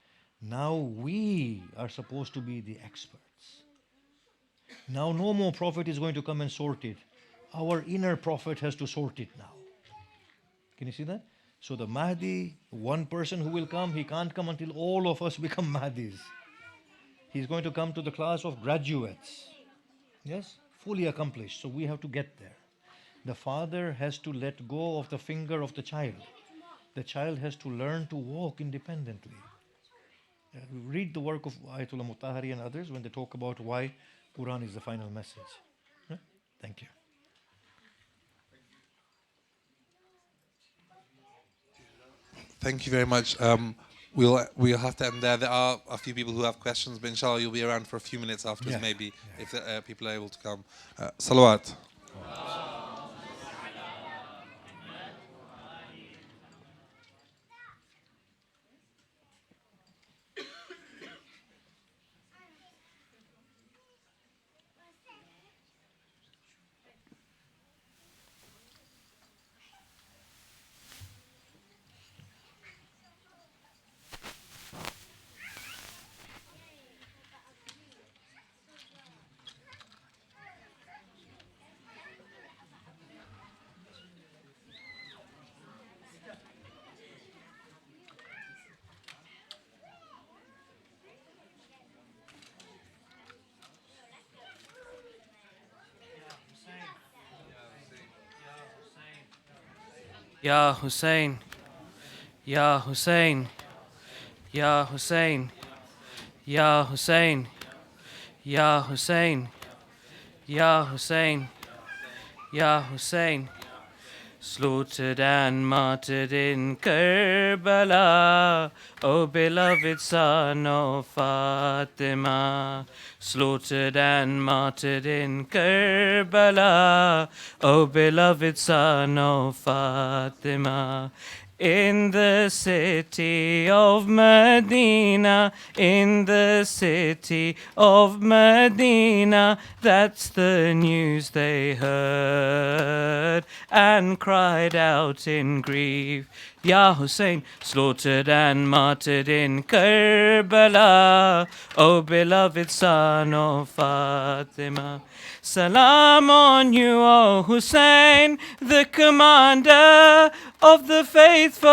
Speaker 1: Now we are supposed to be the experts. Now no more prophet is going to come and sort it. Our inner prophet has to sort it now. Can you see that? So the Mahdi, one person who will come, he can't come until all of us become Mahdis. He's going to come to the class of graduates. Yes? Fully accomplished. So we have to get there. The father has to let go of the finger of the child. The child has to learn to walk independently. Read the work of Ayatollah Mutahari and others when they talk about why Quran is the final message. Thank you.
Speaker 2: Thank you very much. We'll have to end there. There are a few people who have questions, but inshallah you'll be around for a few minutes afterwards, maybe, if people are able to come. Salawat.
Speaker 6: Ya Hussein, Ya Hussein, Ya Hussein, Ya Hussein, Ya Hussein, Ya Hussein, Ya Hussein, slaughtered and martyred in Karbala, O beloved son of Fatima. Slaughtered and martyred in Karbala, O beloved son of Fatima. In the city of Medina, in the city of Medina, that's the news they heard and cried out in grief. Ya Hussein, slaughtered and martyred in Karbala, O beloved son of Fatima. Salam on you, O Hussein, the commander of the faithful.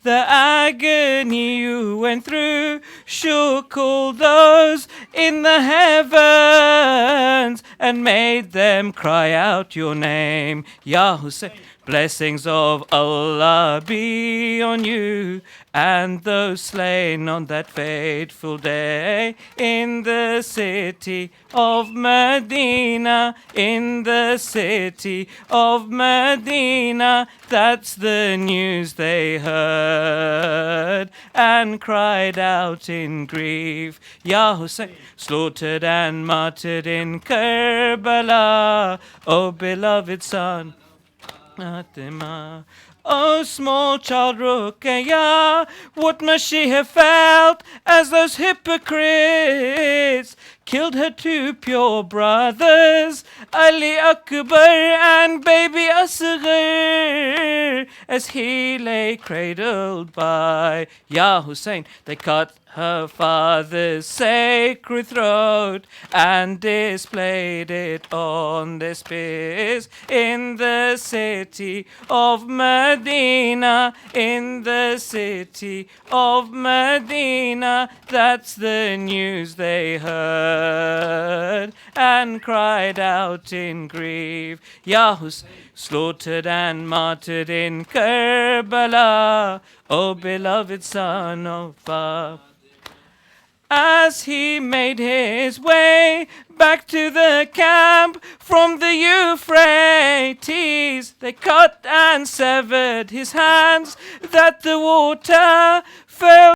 Speaker 6: The agony you went through shook all those in the heavens and made them cry out your name, Ya Hussein. Blessings of Allah be on you and those slain on that fateful day in the city of Medina, in the city of Medina. That's the news they heard and cried out in grief. Ya Hussein, slaughtered and martyred in Karbala, O beloved son Fatima. Oh, small child Ruqayya, what must she have felt as those hypocrites killed her two pure brothers, Ali Akbar and baby Asghar, as he lay cradled by Ya Hussein. They cut her father's sacred throat and displayed it on their spears in the city of Medina, in the city of Medina. That's the news they heard and cried out in grief. Ya Hussein, slaughtered and martyred in Karbala, O beloved son of Fatima. As he made his way back to the camp from the Euphrates, they cut and severed his hands that the water fell